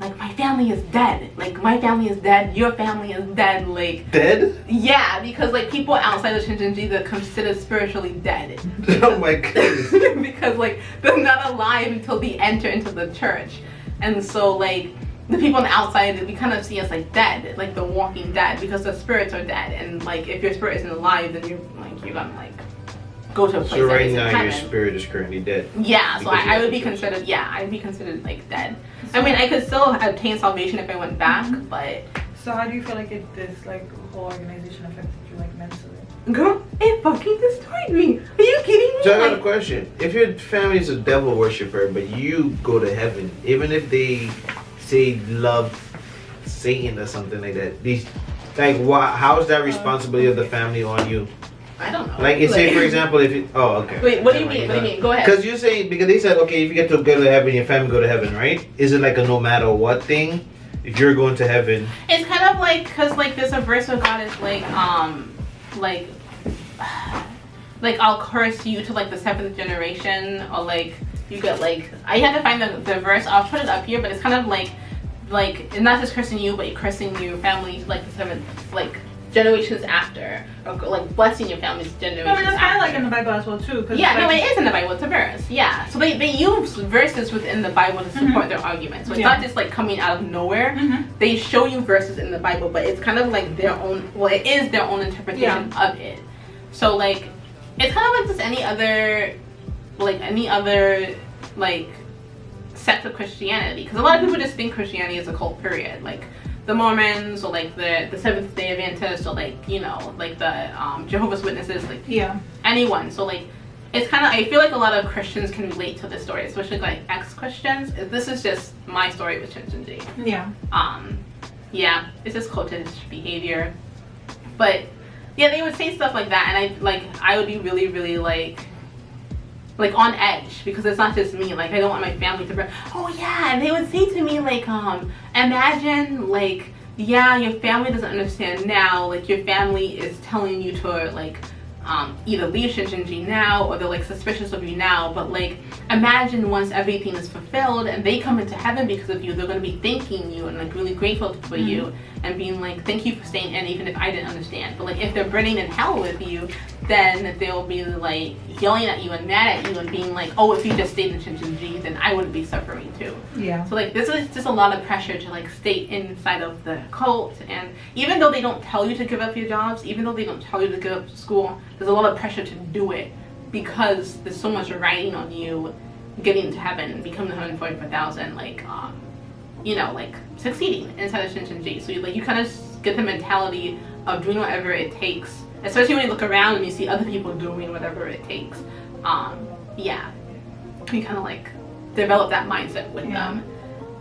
my family is dead. Like my family is dead. Your family is dead. Like Dead? yeah, because like people outside of Shincheonji, they're considered spiritually dead. Oh my goodness. Because like they're not alive until they enter into the church, and so like the people on the outside, we kind of see us like dead, like the walking dead, because the spirits are dead, and like if your spirit isn't alive, then you're gonna like go to a place. So that right isn't now your heaven. spirit is currently dead. Yeah, so Because I you're would be in church. considered. Yeah, I'd be considered like dead. I mean, I could still obtain salvation if I went back, but So how do you feel like this like whole organization affected you like mentally? girl, it fucking destroyed me. Are you kidding me? So I got a Like, question. If your family is a devil worshiper, but you go to heaven, even if they say love Satan or something like that, how is that responsibility of the family on you? I don't know. Like, say for example, if you, oh okay. Wait, what do you mean? What do you mean? Go ahead. Because you say, because they said, okay, if you get to go to heaven, your family go to heaven, right? Is it like a no matter what thing? If you're going to heaven, It's kind of like, cause like there's a verse where God is like I'll curse you to like the 7th generation, or like you get like, I had to find the verse. I'll put it up here, but it's kind of like it's not just cursing you, but cursing your family to like the 7th, like generations after, or like blessing your family's generations I mean, that's kind after. of like in the Bible as well too. 'Cause Yeah, it's no, like, it is in the Bible. It's a verse. Yeah, so they use verses within the Bible to support their argument. So it's not just like coming out of nowhere. They show you verses in the Bible, but it's kind of like their own. Well, it is their own interpretation of it. So like, it's kind of like just any other like sect of Christianity. Because a lot of people just think Christianity is a cult. Period. Like the Mormons, or like the Seventh Day Adventists, or like, you know, like the Jehovah's Witnesses, like anyone. So like, it's kind of, I feel like a lot of Christians can relate to this story, especially like ex-Christians. This is just my story with Shincheonji. Yeah, it's just cultish behavior. But yeah, they would say stuff like that, and I would be really, really like on edge, because it's not just me. Like, I don't want my family to burn. Oh yeah, and they would say to me like, imagine like, yeah, your family doesn't understand now. Like, your family is telling you to like either leave Shincheonji now, or they're like suspicious of you now. But like, imagine once everything is fulfilled and they come into heaven because of you, they're going to be thanking you and like really grateful for you, and being like, thank you for staying in even if I didn't understand. But like, if they're burning in hell with you, then they'll be like yelling at you and mad at you and being like, oh, if you just stayed in Shincheonji, then I wouldn't be suffering too. So like, this is just a lot of pressure to like stay inside of the cult. And even though they don't tell you to give up your jobs, even though they don't tell you to give up school, there's a lot of pressure to do it, because there's so much riding on you getting to heaven and becoming the 144,000, like you know, like succeeding inside of Shincheonji. So you kind of get the mentality of doing whatever it takes, especially when you look around and you see other people doing whatever it takes. Yeah, you kind of like develop that mindset with them.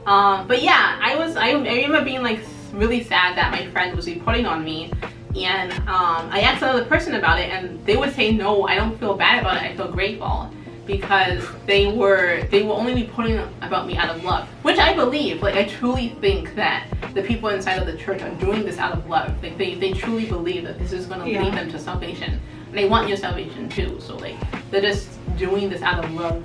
But yeah, I remember being like really sad that my friend was reporting on me, and I asked another person about it, and they would say, no, I don't feel bad about it, I feel grateful, because they were only reporting about me out of love, which I believe. Like, I truly think that the people inside of the church are doing this out of love. Like, they truly believe that this is going to lead them to salvation, and they want your salvation too. So like, they're just doing this out of love.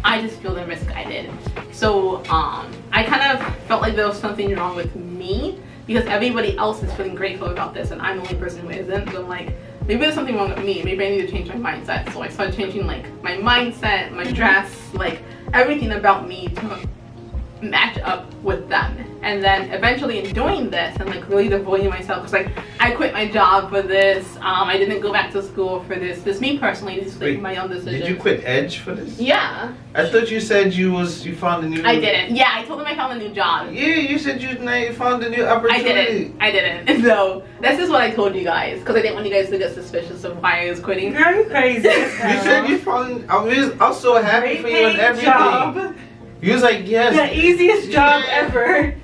I just feel they're misguided. So I kind of felt like there was something wrong with me, because everybody else is feeling grateful about this and I'm the only person who isn't. So I'm like, maybe there's something wrong with me. Maybe I need to change my mindset. So I started changing like my mindset, my dress, like everything about me to match up with them. And then eventually in doing this and like really devoting myself, because like I quit my job for this, I didn't go back to school for this me personally, this is like my own decision. Did you quit Edge for this? Yeah. I thought you said you found a new... I didn't. Yeah, I told them I found a new job. Yeah, you said you found a new opportunity. I didn't. So that's just what I told you guys, because I didn't want you guys to get suspicious of why I was quitting. Very crazy. You said you found... I was so happy for you and everything. Job. You was like, yes. The easiest job ever.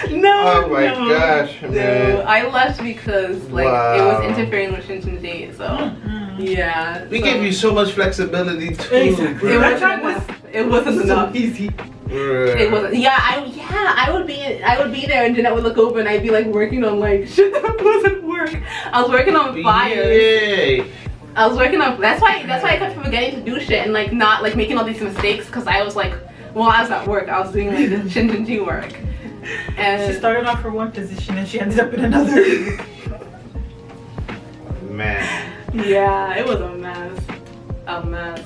No. Oh my gosh, man. No, I left because like it was interfering with Shincheonji. So yeah. We gave you so much flexibility too. Exactly. It Bro. wasn't enough. It wasn't enough. Easy. It wasn't. Yeah, I would be there, and Jeanette would look over, and I'd be like working on like shit that wasn't work. I was working on flyers. Yay. I was working on. That's why I kept forgetting to do shit and like not like making all these mistakes, because I was like, well, I was at work. I was doing like the Shincheonji work. And She started off for one position and she ended up in another. Man. yeah, it was a mess. A mess.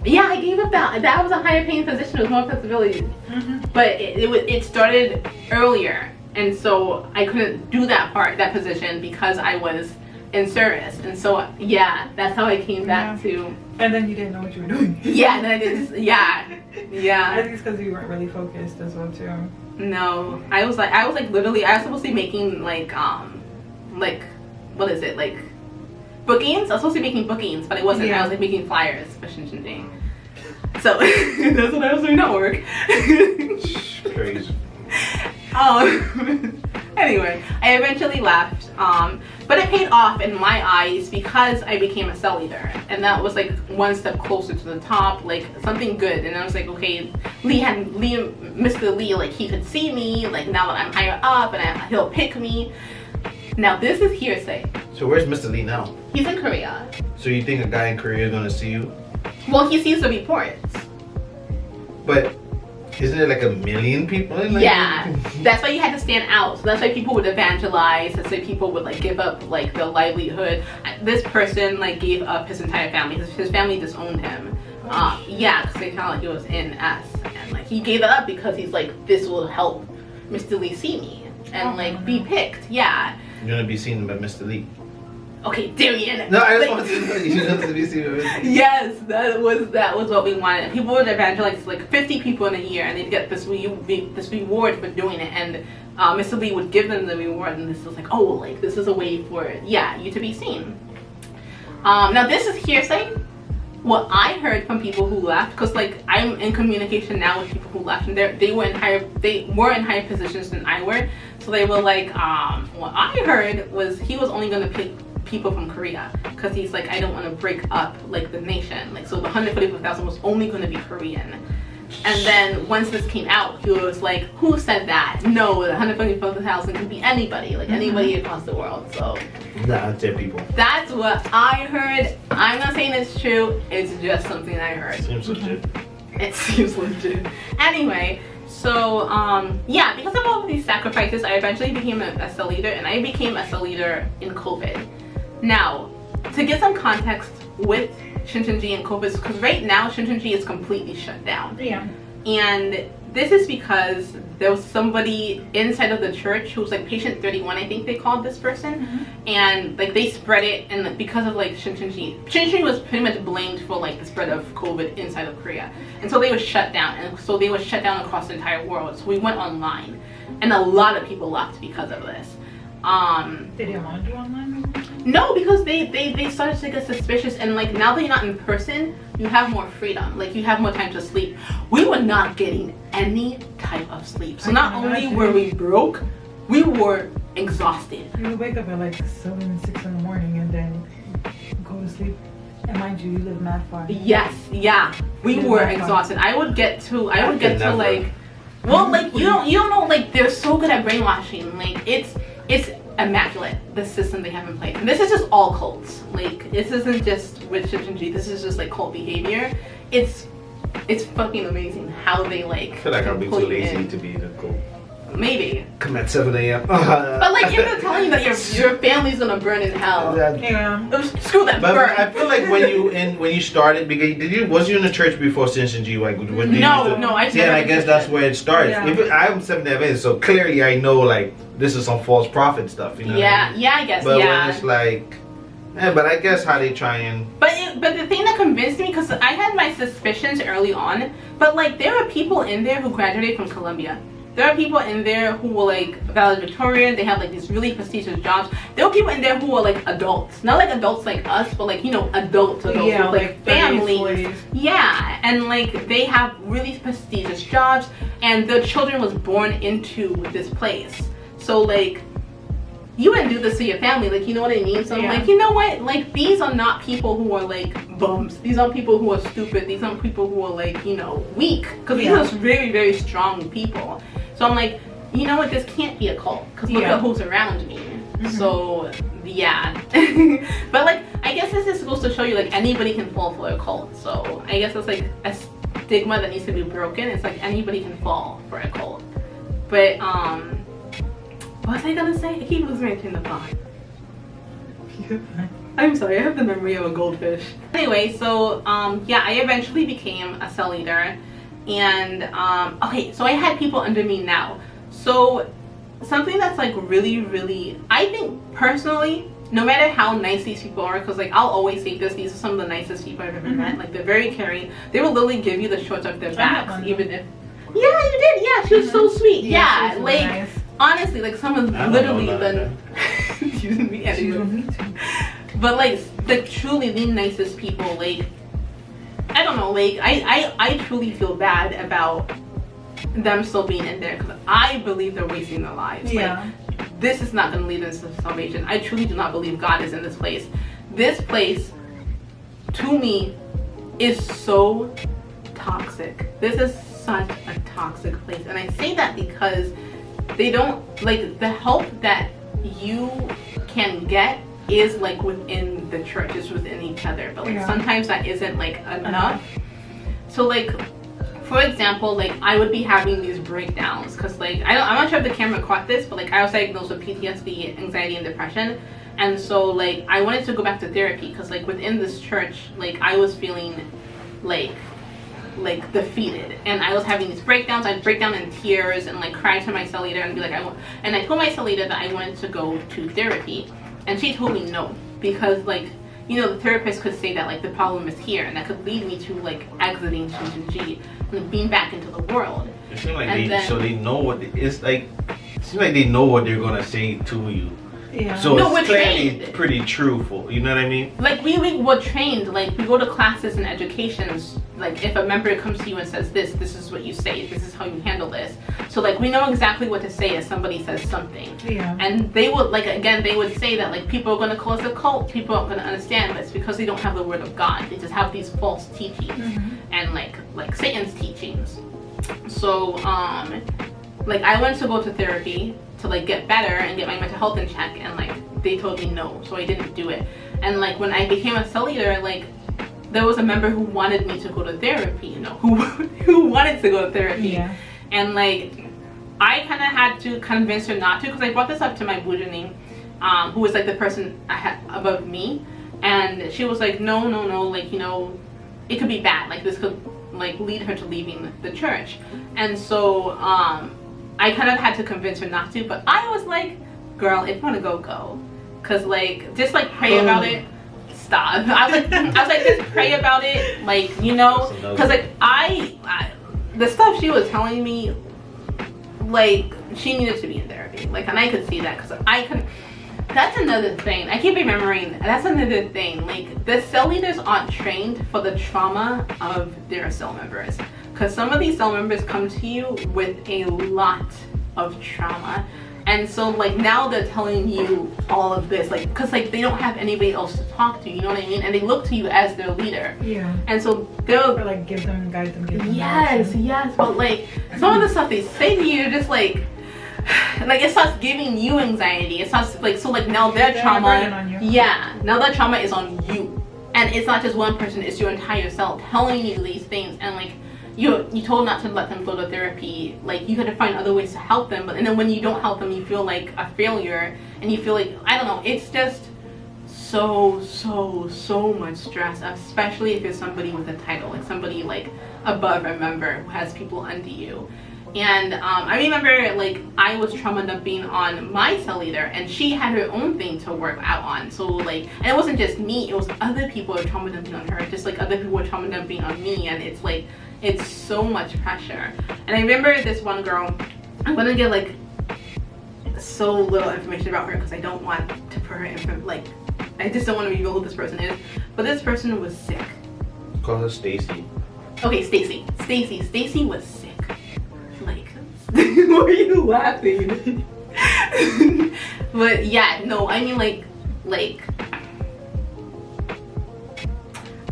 Yeah, I gave up that. That was a higher paying position with more flexibility. But it started earlier, and so I couldn't do that position because I was in service. And so yeah, that's how I came back to. And then you didn't know what you were doing. Yeah, and then I did. Yeah. I think it's because you weren't really focused as well too. No, I was like literally, I was supposed to be making like what is it, like bookings? I was supposed to be making bookings, but it wasn't. I was like making flyers for Shincheonji. So that's what I was doing at work. Crazy. Anyway, I eventually left, but it paid off in my eyes because I became a cell leader, and that was like one step closer to the top, like something good. And I was like, okay, Mr. Lee, like he could see me, like now that I'm higher up, and he'll pick me. Now this is hearsay. So where's Mr. Lee now? He's in Korea. So you think a guy in Korea is gonna see you? Well, he sees the reports. But Isn't it like 1 million people in like? Yeah, that's why you had to stand out. So that's why people would evangelize. That's why people would like give up like their livelihood. This person like gave up his entire family. His family disowned him. Yeah, because they felt like he was in S, and like he gave it up because he's like, this will help Mr. Lee see me and like be picked. Yeah. You're gonna be seen by Mr. Lee. Okay, Darian. No, I just Like, wanted to know you wanted to be seen by Mr. Lee. yes, that was what we wanted. People would evangelize like 50 people in a year, and they'd get this reward for doing it. And Mr. Lee would give them the reward, and this was like, oh, like this is a way for you to be seen. Now this is hearsay. What I heard from people who left, because like I'm in communication now with people who left, and they were in higher positions than I were. So they were like, what I heard was he was only going to pick people from Korea, because he's like, I don't want to break up like the nation. Like, so the 144,000 was only going to be Korean. And then once this came out, he was like, who said that? No, the 144,000 can be anybody, like anybody across the world. So Nah, 10 people. that's what I heard. I'm not saying it's true. It's just something I heard. Seems legit. It seems legit. Anyway, so yeah, because of all of these sacrifices, I eventually became a cell leader, and I became a cell leader in COVID. Now, to get some context with Shincheonji and COVID, because right now Shincheonji is completely shut down. Yeah. And this is because there was somebody inside of the church who was like patient 31, I think they called this person, and like they spread it, and like, because of like Shincheonji was pretty much blamed for like the spread of COVID inside of Korea, and so they were shut down, and so they were shut down across the entire world. So we went online, and a lot of people left because of this. They didn't want to do online? No, because they started to get suspicious, and like now that you're not in person, you have more freedom. Like you have more time to sleep. We were not getting any type of sleep. So not only were we broke, we were exhausted. You would wake up at like 7, 6 in the morning and then go to sleep. And mind you, you live mad far. Yes, yeah. We were exhausted. I would get to like, well, like you don't know, like they're so good at brainwashing. Like it's immaculate, the system they have in place. And this is just all cults. Like this isn't just with Shincheonji, this is just like cult behavior. It's fucking amazing how they like. I feel like I'll be too lazy to be in a cult. Maybe. Come at 7 a.m. But like if they're telling you that your family's gonna burn in hell. Yeah. Screw that But burn. I feel like when you started, because was you in the church before Shincheonji? Like, No, I yeah, I guess that's where it starts. Yeah. I'm 7 Adventist, so clearly I know like this is some false prophet stuff. You know? Yeah, I guess. But yeah. when it's like, but I guess how they try and. But the thing that convinced me, because I had my suspicions early on, but like there are people in there who graduated from Columbia. There are people in there who were like valedictorian. They have like these really prestigious jobs. There were people in there who were like adults, not like adults like us, but like, you know, adults Yeah, with like families. 30s, 40s. Yeah, and like they have really prestigious jobs, and their children was born into this place. So like, you wouldn't do this to your family, like, you know what I mean? So I'm like, you know what? Like, these are not people who are like bums. These aren't people who are stupid. These aren't people who are like, you know, weak. Because these are very, very strong people. So I'm like, you know what? This can't be a cult. Because look at who's around me. So, yeah. But like, I guess this is supposed to show you like anybody can fall for a cult. So I guess it's like a stigma that needs to be broken. It's like anybody can fall for a cult. But, what was I gonna say? I keep losing my train of thought. I'm sorry, I have the memory of a goldfish. Anyway, so yeah, I eventually became a cell leader, and okay, so I had people under me now. So something that's like really, really, I think personally, no matter how nice these people are, because like I'll always say this, these are some of the nicest people I've ever met. Like they're very caring. They will literally give you the shorts off their backs, even if. Yeah, you did. Yeah, she was so sweet. Yeah, really like. nice. Honestly, like someone literally the excuse me, but like the truly the nicest people, like I don't know, like I truly feel bad about them still being in there, because I believe they're wasting their lives. Yeah. Like this is not going to lead them to salvation. I truly do not believe God is in this place. This place, to me, is so toxic. This is such a toxic place, and I say that because they don't, like, the help that you can get is like within the church, is within each other, but like sometimes that isn't like enough. So like for example, like I would be having these breakdowns because like I'm not sure if the camera caught this, but like I was diagnosed with PTSD, anxiety, and depression. And so like I wanted to go back to therapy because like within this church, like I was feeling like defeated, and I was having these breakdowns. I'd break down in tears and like cry to my cell leader and be like, and I told my cell leader that I wanted to go to therapy, and she told me no, because like, you know, the therapist could say that like the problem is here, and that could lead me to like exiting Shincheonji and being back into the world. It seems like they know what it's like. It seems like they know what they're gonna say to you. Yeah. So No, it's we're clearly trained. pretty truthful. You know what I mean? Like we were trained, like we go to classes and educations, like if a member comes to you and says this is what you say, this is how you handle this. So like we know exactly what to say if somebody says something. Yeah. And they would, like, again, they would say that like people are going to call us a cult, people aren't going to understand, but it's because they don't have the word of God. They just have these false teachings and like Satan's teachings. So like I went to go to therapy to like get better and get my mental health in check, and like they told me no, so I didn't do it. And like when I became a cell leader, like there was a member who wanted me to go to therapy, you know, who wanted to go to therapy. Yeah. And like I kind of had to convince her not to, because I brought this up to my bujuning, who was like the person I had above me, and she was like, no, like, you know, it could be bad, like this could like lead her to leaving the church. And so I kind of had to convince her not to, but I was like, girl, if you want to go, because like just like pray about it. Stop. I was like just pray about it, like, you know, because like I the stuff she was telling me, like she needed to be in therapy, like, and I could see that, because I could. That's another thing. I keep remembering. That's another thing. Like the cell leaders aren't trained for the trauma of their cell members, because some of these cell members come to you with a lot of trauma, and so like now they're telling you all of this, like, because like they don't have anybody else to talk to. You know what I mean? And they look to you as their leader. Yeah. And so they'll Or like guide them. yes. But like some of the stuff they say to you, you're just like it starts giving you anxiety. It starts like, so like now their They're trauma, a burden on you. yeah, now their trauma is on you, and it's not just one person, it's your entire cell telling you these things. And like you told not to let them go to therapy, like you had to find other ways to help them, but and then when you don't help them, you feel like a failure, and you feel like, I don't know, it's just so much stress, especially if you're somebody with a title, like somebody like above a member who has people under you. And I remember like I was trauma dumping on my cell leader, and she had her own thing to work out on. So like, and it wasn't just me, it was other people who were trauma dumping on her, just like other people were trauma dumping on me, and it's like, it's so much pressure. And I remember this one girl, I'm gonna get like so little information about her because I don't want to put her in, like, I just don't want to reveal who this person is, but this person was sick. Call her Stacy. Okay, Stacy was sick. Like, why are you laughing? But yeah, no, I mean like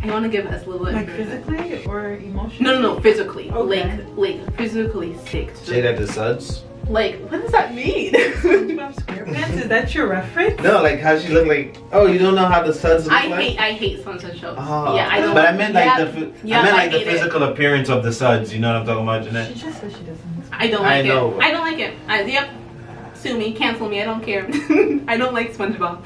I want to give us a little Like information. physically or emotionally? No, physically. Okay. Like physically sick. Say that to Suds. Like, what does that mean? SpongeBob SquarePants? Is that your reference? No, like how she looked like. Oh, you don't know how the Suds look like? I hate sunset shows. Oh, Yeah, I don't. but I meant like yeah, the yeah, I meant I like the hate it. physical appearance of the Suds. You know what I'm talking about, Jeanette? She just said she doesn't. I don't I like know. it. I don't like it. Yep. Sue me, cancel me. I don't care. I don't like SpongeBob.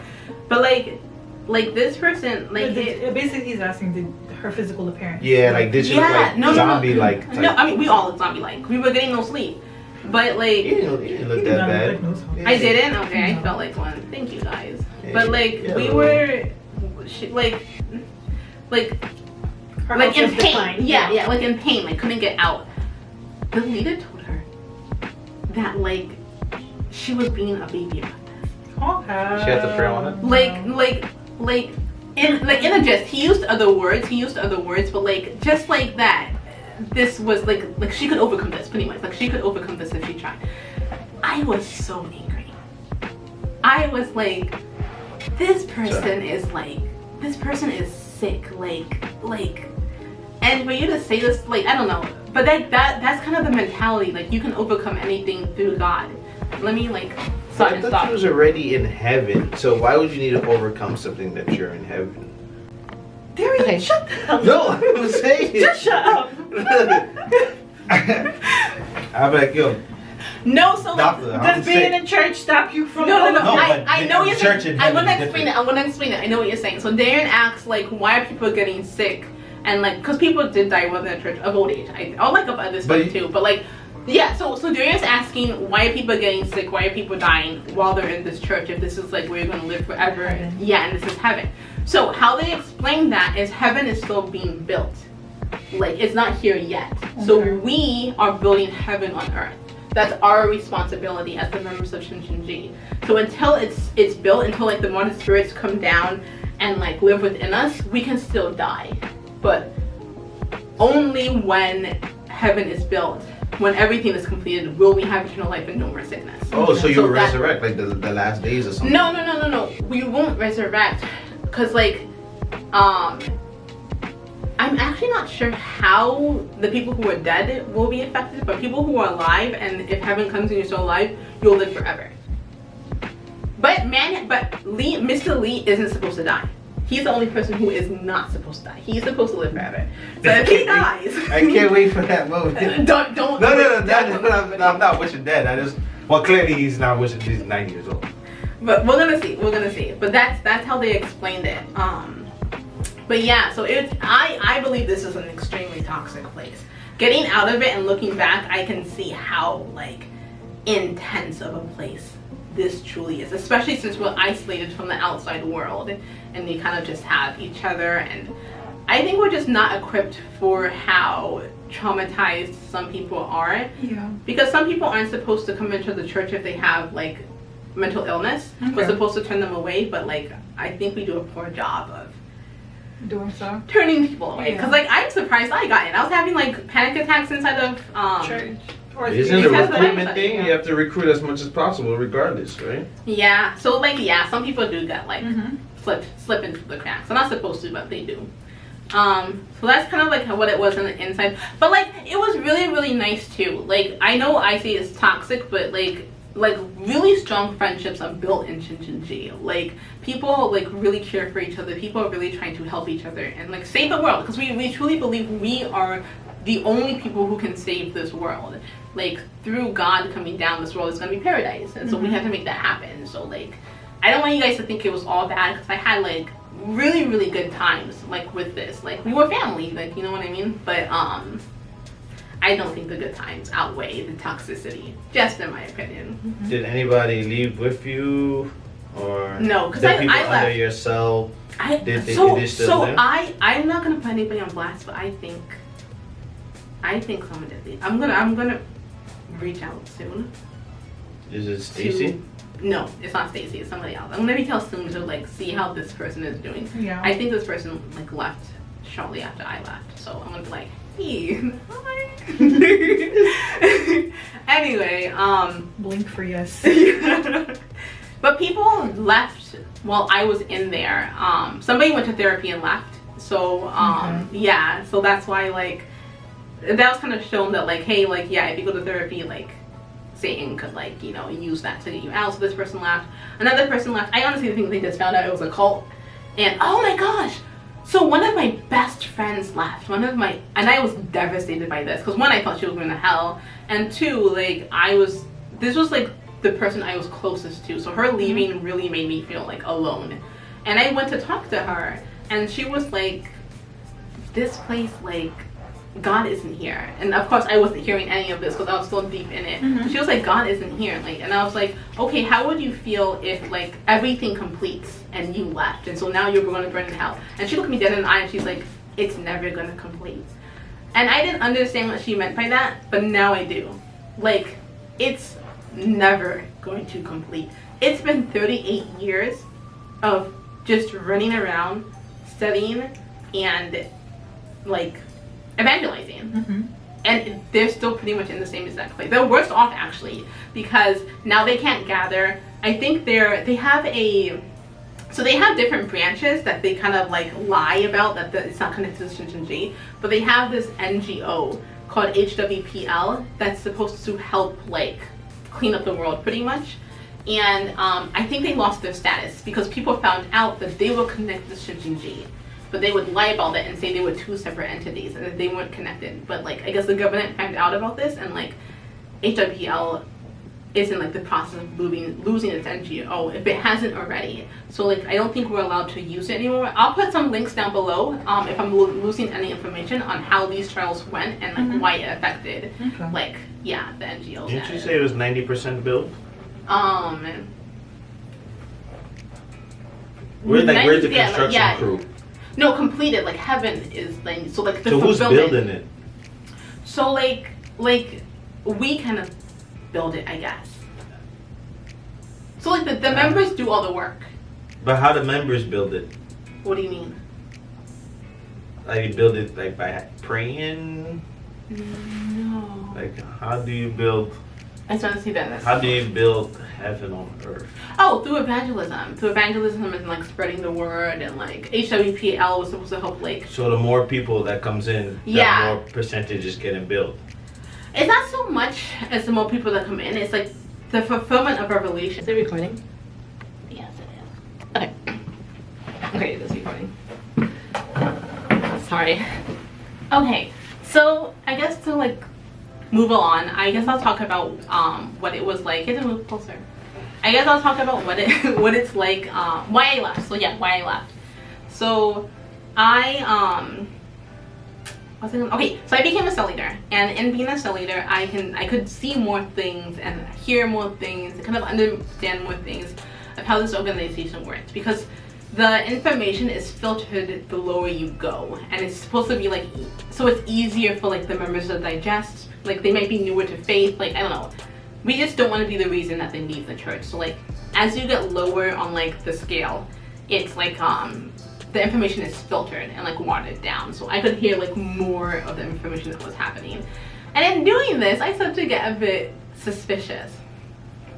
But like this person, like Basically, he's asking her physical appearance. Yeah, like did she look like zombie like? No, I mean we all look zombie like. We were getting no sleep, but like You didn't look that bad. I didn't. Okay, I felt like one. Thank you guys. Yeah, But like yeah, we well. were, like Her in health was pain. declined. Yeah, like in pain, like couldn't get out. The leader told her that like she was being a baby about this. Okay. She had to pray on it? Like in a gist, he used other words, but like just like that, this was like she could overcome this pretty much. Like she could overcome this if she tried. I was so angry. I was like, this person is sick, like, and for you to say this, like, I don't know, but that's kind of the mentality, like you can overcome anything through God. Let me like I thought you was already in heaven, so why would you need to overcome something that you're in heaven? Darian, Okay. shut up. No, I'm saying. Just shut up. I'm like, yo, No, so like, doctor, I'm Does being sick. in church stop you from? no. No, but I know what you're church saying. in I'm heaven gonna is explain different. it. I'm gonna explain it. I know what you're saying. So Darren asks like, why are people getting sick? And like, because people did die within the church of old age. I'll like up other stuff But- too. But like, yeah. So Darren's asking, why are people getting sick? Why are people dying while they're in this church? If this is like where you're gonna live forever, Heaven. yeah, and this is heaven. So how they explain that is heaven is still being built. Like it's not here yet. So Okay. we are building heaven on earth. That's our responsibility as the members of Shincheonji. So until it's built, until like the mortal spirits come down and like live within us, we can still die. But only when heaven is built, when everything is completed, will we have eternal life and no more sickness. Oh, so you that- resurrect like the last days or something? No. We won't resurrect, cause like, I'm actually not sure how the people who are dead will be affected, but people who are alive, and if heaven comes and you're still alive, you'll live forever. But Mr. Lee isn't supposed to die. He's the only person who is not supposed to die. He's supposed to live forever. So if he dies, I can't wait for that moment. don't. No, I'm not wishing dead. Well, clearly he's not wishing. He's 90 years old. But we're gonna see. But that's how they explained it. But yeah, so I believe this is an extremely toxic place. Getting out of it and looking back, I can see how like intense of a place this truly is, especially since we're isolated from the outside world and we kind of just have each other. And I think we're just not equipped for how traumatized some people are, Yeah. because some people aren't supposed to come into the church if they have like mental illness. We're Okay. supposed to turn them away, but like I think we do a poor job of Doing so. turning people away. Yeah. Because like I'm surprised I got it. I was having like panic attacks inside of Church. Or Isn't it a Because of recruitment that, thing? yeah. You have to recruit as much as possible, regardless, right? Yeah. So like yeah, some people do get like Mhm. slip into the cracks. They're not supposed to, but they do. So that's kind of like what it was on the inside. But like it was really, really nice too. Like I know I say it's toxic, but like really strong friendships are built in Shincheonji. Like people like really care for each other. People are really trying to help each other and like save the world, because we truly believe we are the only people who can save this world. Like through God coming down, this world is gonna be paradise, and so we have to make that happen. So like I don't want you guys to think it was all bad, because I had like really, really good times like with this. Like we were family, like you know what I mean. But I don't think the good times outweigh the toxicity, just in my opinion. Did anybody leave with you, or No, 'cause the I people under left. your cell? Did they still So there? I'm not gonna put anybody on blast, but I think someone did leave. I'm gonna reach out soon. Is it Stacy? No, it's not Stacy. It's somebody else. I'm gonna reach out soon to like see how this person is doing. Yeah. I think this person like left shortly after I left, so I'm gonna be like, hey, hi. Anyway, Blink for yes. but people left while I was in there. Somebody went to therapy and left. So yeah, so that's why like that was kind of shown that like, hey, like yeah, if you go to therapy, like Satan could like, you know, use that to get you out. So this person left. Another person left. I honestly think they just found out it was a cult. And oh my gosh. So one of my best friends left. And I was devastated by this, because one, I thought she was going to hell, and two, like this was like the person I was closest to. So her leaving really made me feel like alone. And I went to talk to her, and she was like, this place, like God isn't here. And of course I wasn't hearing any of this because I was still deep in it. She was like, God isn't here. Like, and I was like, okay, how would you feel if like everything completes and you left, and so now you're going to burn in hell? And she looked me dead in the eye and she's like, it's never going to complete. And I didn't understand what she meant by that, but now I do. Like, it's never going to complete. It's been 38 years of just running around, studying, and like evangelizing. And they're still pretty much in the same exact place. They're worse off actually, because now they can't gather. I think they have different branches that they kind of like lie about that it's not connected to Shincheonji, but they have this NGO called HWPL that's supposed to help like clean up the world pretty much. And I think they lost their status because people found out that they were connected to Shincheonji. but they would lie about that and say they were two separate entities and that they weren't connected. But like, I guess the government found out about this, and like HWPL is in like the process of losing its NGO if it hasn't already. So like, I don't think we're allowed to use it anymore. I'll put some links down below if I'm losing any information on how these trials went and like why it affected like the NGOs. Didn't you say it was 90% built? Where's the construction crew? No, completed. Like heaven is like, so like the so who's fulfillment. building it? So like we kind of build it, I guess. So like the members do all the work. But how do members build it? What do you mean? Like you build it like by praying? No. Like how do you build? I just want to see that. How do you build heaven on earth? Oh, through evangelism. Through evangelism and like spreading the word, and like HWPL was supposed to help like. So the more people that comes in, the more percentage is getting built. It's not so much as the more people that come in. It's like the fulfillment of Revelation. Is it recording? Yes, it is. Okay. Okay, it is recording. Sorry. Okay, so I guess to like move on, I guess I'll talk about what it was like. Get to move closer. I guess I'll talk about what it's like, why I left. So yeah, why I left. So okay, so I became a cell leader, and in being a cell leader, I could see more things and hear more things and kind of understand more things of how this organization works, because the information is filtered the lower you go, and it's supposed to be like, so it's easier for like the members to digest. Like they might be newer to faith, like I don't know. We just don't want to be the reason that they leave the church. So like as you get lower on like the scale, it's like the information is filtered and like watered down. So I could hear like more of the information that was happening. And in doing this, I started to get a bit suspicious.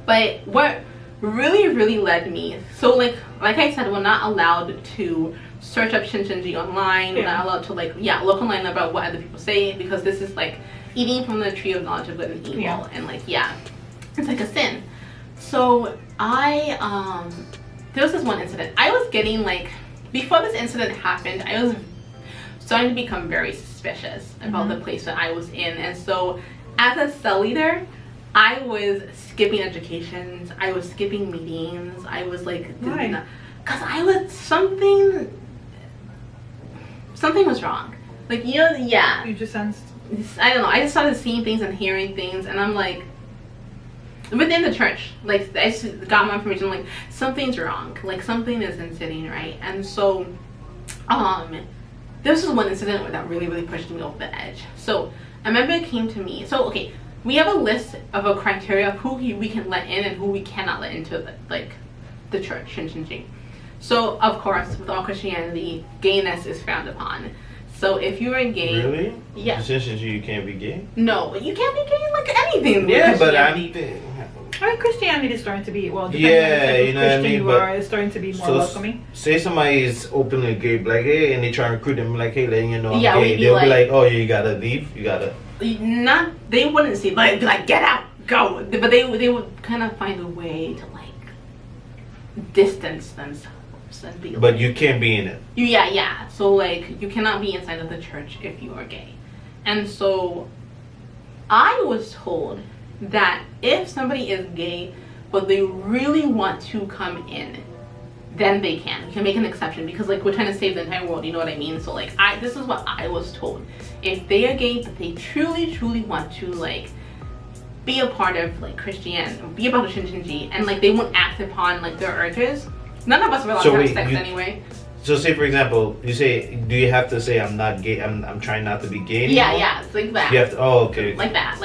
But what really led me, so like I said, we're not allowed to search up Shincheonji online. We're not allowed to like look online about what other people say, because this is like eating from the tree of knowledge of good and evil, and like it's like a sin. So there was this one incident. I was getting like, before this incident happened, I was starting to become very suspicious about the place that I was in. And so as a cell leader, I was skipping educations, I was skipping meetings, I was like, why? Because I was something was wrong. Like, you know, You just sensed. I don't know, I just started seeing things and hearing things, and I'm like, within the church, like I just got my information, like something's wrong, like something isn't sitting right. And so this was one incident that really pushed me over the edge. So a member came to me. So okay, we have a list of a criteria of who we can let in and who we cannot let into the church, Shincheonji. So of course, with all Christianity, gayness is frowned upon. So if you're a gay, really? Yeah. Essentially, you can't be gay. No, you can't be gay like anything. Yeah, but I mean, Christianity is starting to be, well, depending you know what I mean. You are, it's starting to be more welcoming. Say somebody is openly gay, like hey, and they try to recruit them, like hey, letting you know I'm gay. Be They'll be like, oh, you gotta leave, you gotta. Not, they wouldn't see, like get out, go. But they would kind of find a way to like distance themselves. And be but you can't be in it. Yeah. So like you cannot be inside of the church if you are gay. And so I was told that if somebody is gay but they really want to come in, then they can. You can make an exception, because like we're trying to save the entire world, you know what I mean? So like this is what I was told. If they are gay but they truly want to like be a part of like Christianity, be about Shincheonji, and like they won't act upon like their urges, none of us are allowed to have sex anyway. So say for example, you say, do you have to say I'm not gay, I'm trying not to be gay anymore? Yeah, it's like that. You have to, okay. Like that.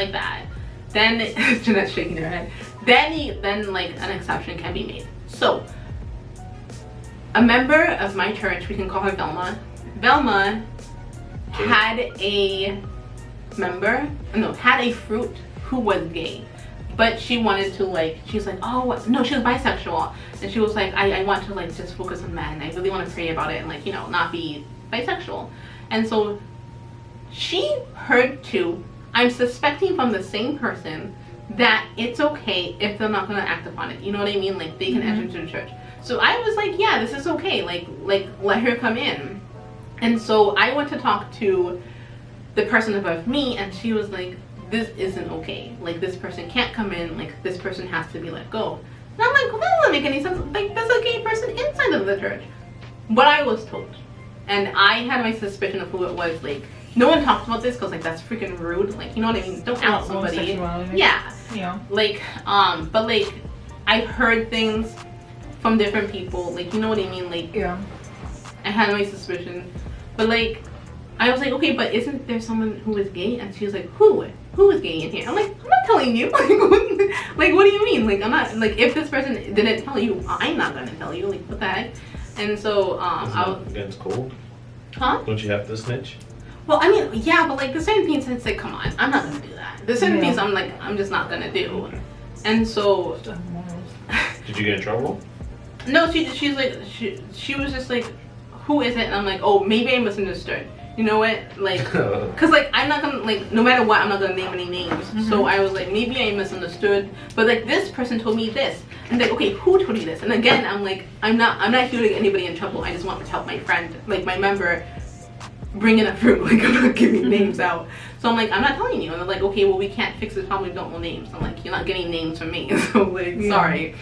Then, Jeanette's shaking her head. Then like an exception can be made. So, a member of my church, we can call her Velma. Velma had a fruit who was gay. But she wanted to like, she's like, oh no, she was bisexual, and she was like, I want to like just focus on men. I really want to pray about it and like, you know, not be bisexual. And so she heard too, I'm suspecting from the same person, that it's okay if they're not gonna act upon it. You know what I mean? Like they can enter into the church. So I was like, yeah, this is okay. Like let her come in. And so I went to talk to the person above me, and she was like, this isn't okay. Like, this person can't come in. Like, this person has to be let go. And I'm like, well, that doesn't make any sense. Like, there's a gay person inside of the church. What I was told. And I had my suspicion of who it was. Like, no one talked about this because, like, that's freaking rude. Like, you know what I mean? Don't out somebody. Yeah. Yeah. Like, but, like, I heard things from different people. Like, you know what I mean? Like, Yeah. I had my suspicion. But, like, I was like, okay, but isn't there someone who is gay? And she was like, who? Who is gay in here? I'm like, I'm not telling you. Like, what do you mean? Like, I'm not, like, if this person didn't tell you, I'm not gonna tell you. Like, what the heck? And so, I was, Against cold. huh? Don't you have to snitch? Well, I mean, yeah, but, like, the certain things, it's like, come on, I'm not gonna do that. The certain things I'm like, I'm just not gonna do. And so, Did you get in trouble? no, she's like, she was just like, who is it? And I'm like, oh, maybe I misunderstood. You know what? Like, cause like I'm not gonna, like, no matter what, I'm not gonna name any names. So I was like, maybe I misunderstood. But like, this person told me this, and like, okay, who told you this? And again, I'm like, I'm not here to get anybody in trouble. I just want to help my friend, like my member, bring it through. Like, I'm not giving names out. So I'm like, I'm not telling you. And they're like, okay, well, we can't fix this problem. We don't know names. I'm like, you're not getting names from me. So like, sorry.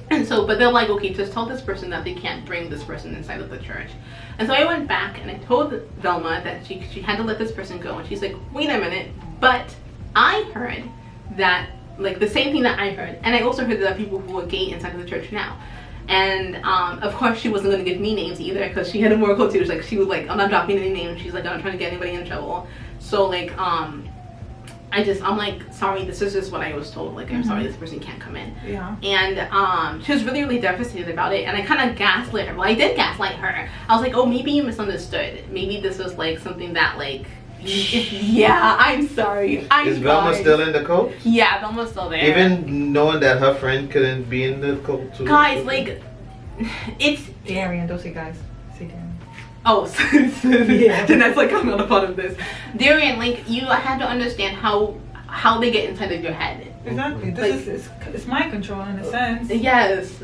And so, but they're like, okay, just tell this person that they can't bring this person inside of the church. And so I went back and I told Velma that she had to let this person go. And she's like, wait a minute, but I heard that, like, the same thing that I heard. And I also heard that there are people who are gay inside of the church now. And of course she wasn't going to give me names either, because she had a moral code too. Like, she was like, I'm not dropping any names. She's like, I'm not trying to get anybody in trouble. So like, I'm like, sorry, this is just what I was told. Like, I'm sorry, this person can't come in. Yeah. And she was really, really devastated about it. And I kind of gaslit her. Well, I did gaslight her. I was like, oh, maybe you misunderstood. Maybe this was like something that, like, yeah, I'm sorry. Is Velma still in the cult? Yeah, Velma's still there. Even knowing that her friend couldn't be in the cult too? Guys, like, it's... Darian, don't say guys. Say Darian. Oh, yeah. Jeanette's like, I'm not a part of this. Darian, like, you had to understand how they get inside of your head. Exactly. This is it's mind control in a sense. Yes.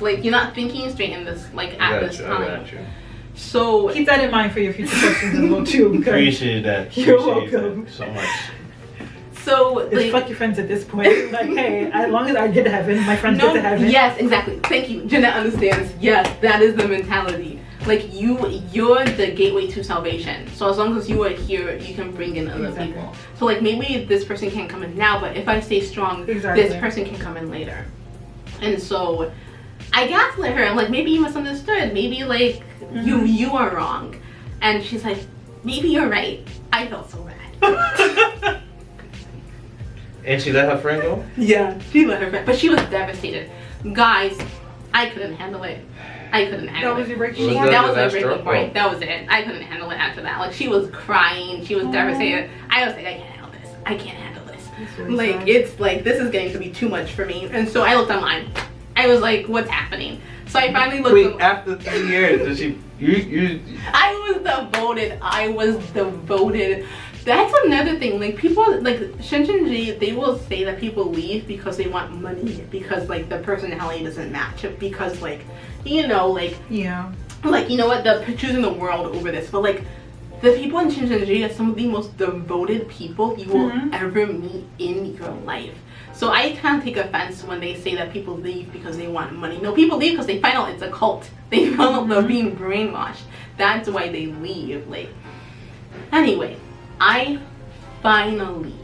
Like, you're not thinking straight in this, like, at this time. So keep that in mind for your future questions as well too. Appreciate that. You're Appreciate welcome. that so much. So, it's like, fuck your friends at this point. Like, hey, as long as I get to heaven, my friends get to heaven. Yes, exactly. Thank you. Jeanette understands. Yes, that is the mentality. Like, you're the gateway to salvation. So as long as you are here, you can bring in other people. So like, maybe this person can't come in now, but if I stay strong, this person can come in later. And so I gaslit her. I'm like, maybe you misunderstood. Maybe like you are wrong. And she's like, maybe you're right. I felt so bad. And she let her friend go? Yeah, she let her friend. But she was devastated. Guys, I couldn't handle it. I couldn't handle it. That was your breaking point? That was my breaking point. That was it. I couldn't handle it after that. Like, she was crying. She was devastated. I was like, I can't handle this. I can't handle this. Really like, it's like, this is getting to be too much for me. And so I looked online. I was like, what's happening? So I finally looked. Wait, after 3 years, did she? You? I was devoted. That's another thing. Like, people, like, Shincheonji, they will say that people leave because they want money, because, like, the personality doesn't match. Because, like, you know, like, yeah, like, you know what, they're choosing the world over this. But, like, the people in Shincheonji are some of the most devoted people you will ever meet in your life. So I kind of take offense when they say that people leave because they want money. No, people leave because they find out it's a cult. They find out they're being brainwashed. That's why they leave. Like, anyway, I finally,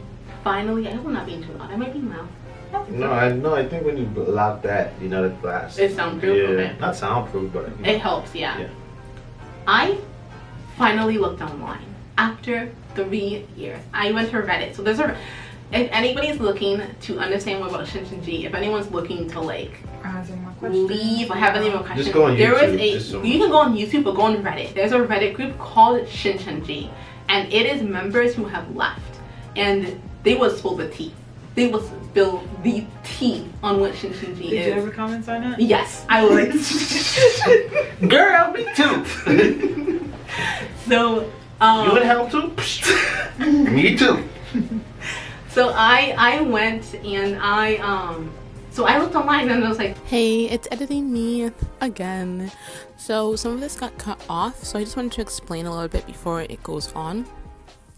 I hope I'm not being too loud. I might be loud. No, I think when you loud that, you know, the glass. It's soundproof? Yeah, okay. not soundproof, but you know. It helps, yeah. I finally looked online after 3 years. I went to Reddit. So there's a, if anybody's looking to understand more about Shincheonji, if anyone's looking to like leave or have any more questions, just go on YouTube. You can go on YouTube or go on Reddit. There's a Reddit group called Shincheonji, and it is members who have left, and they will spill the tea. They will spill the tea on what Shincheonji is. Did you ever comment on it? Yes, I was like, girl, me too. So, you in hell too? Me too. So I went and So I looked online and I was like, Hey, it's editing me again. So some of this got cut off, so I just wanted to explain a little bit before it goes on.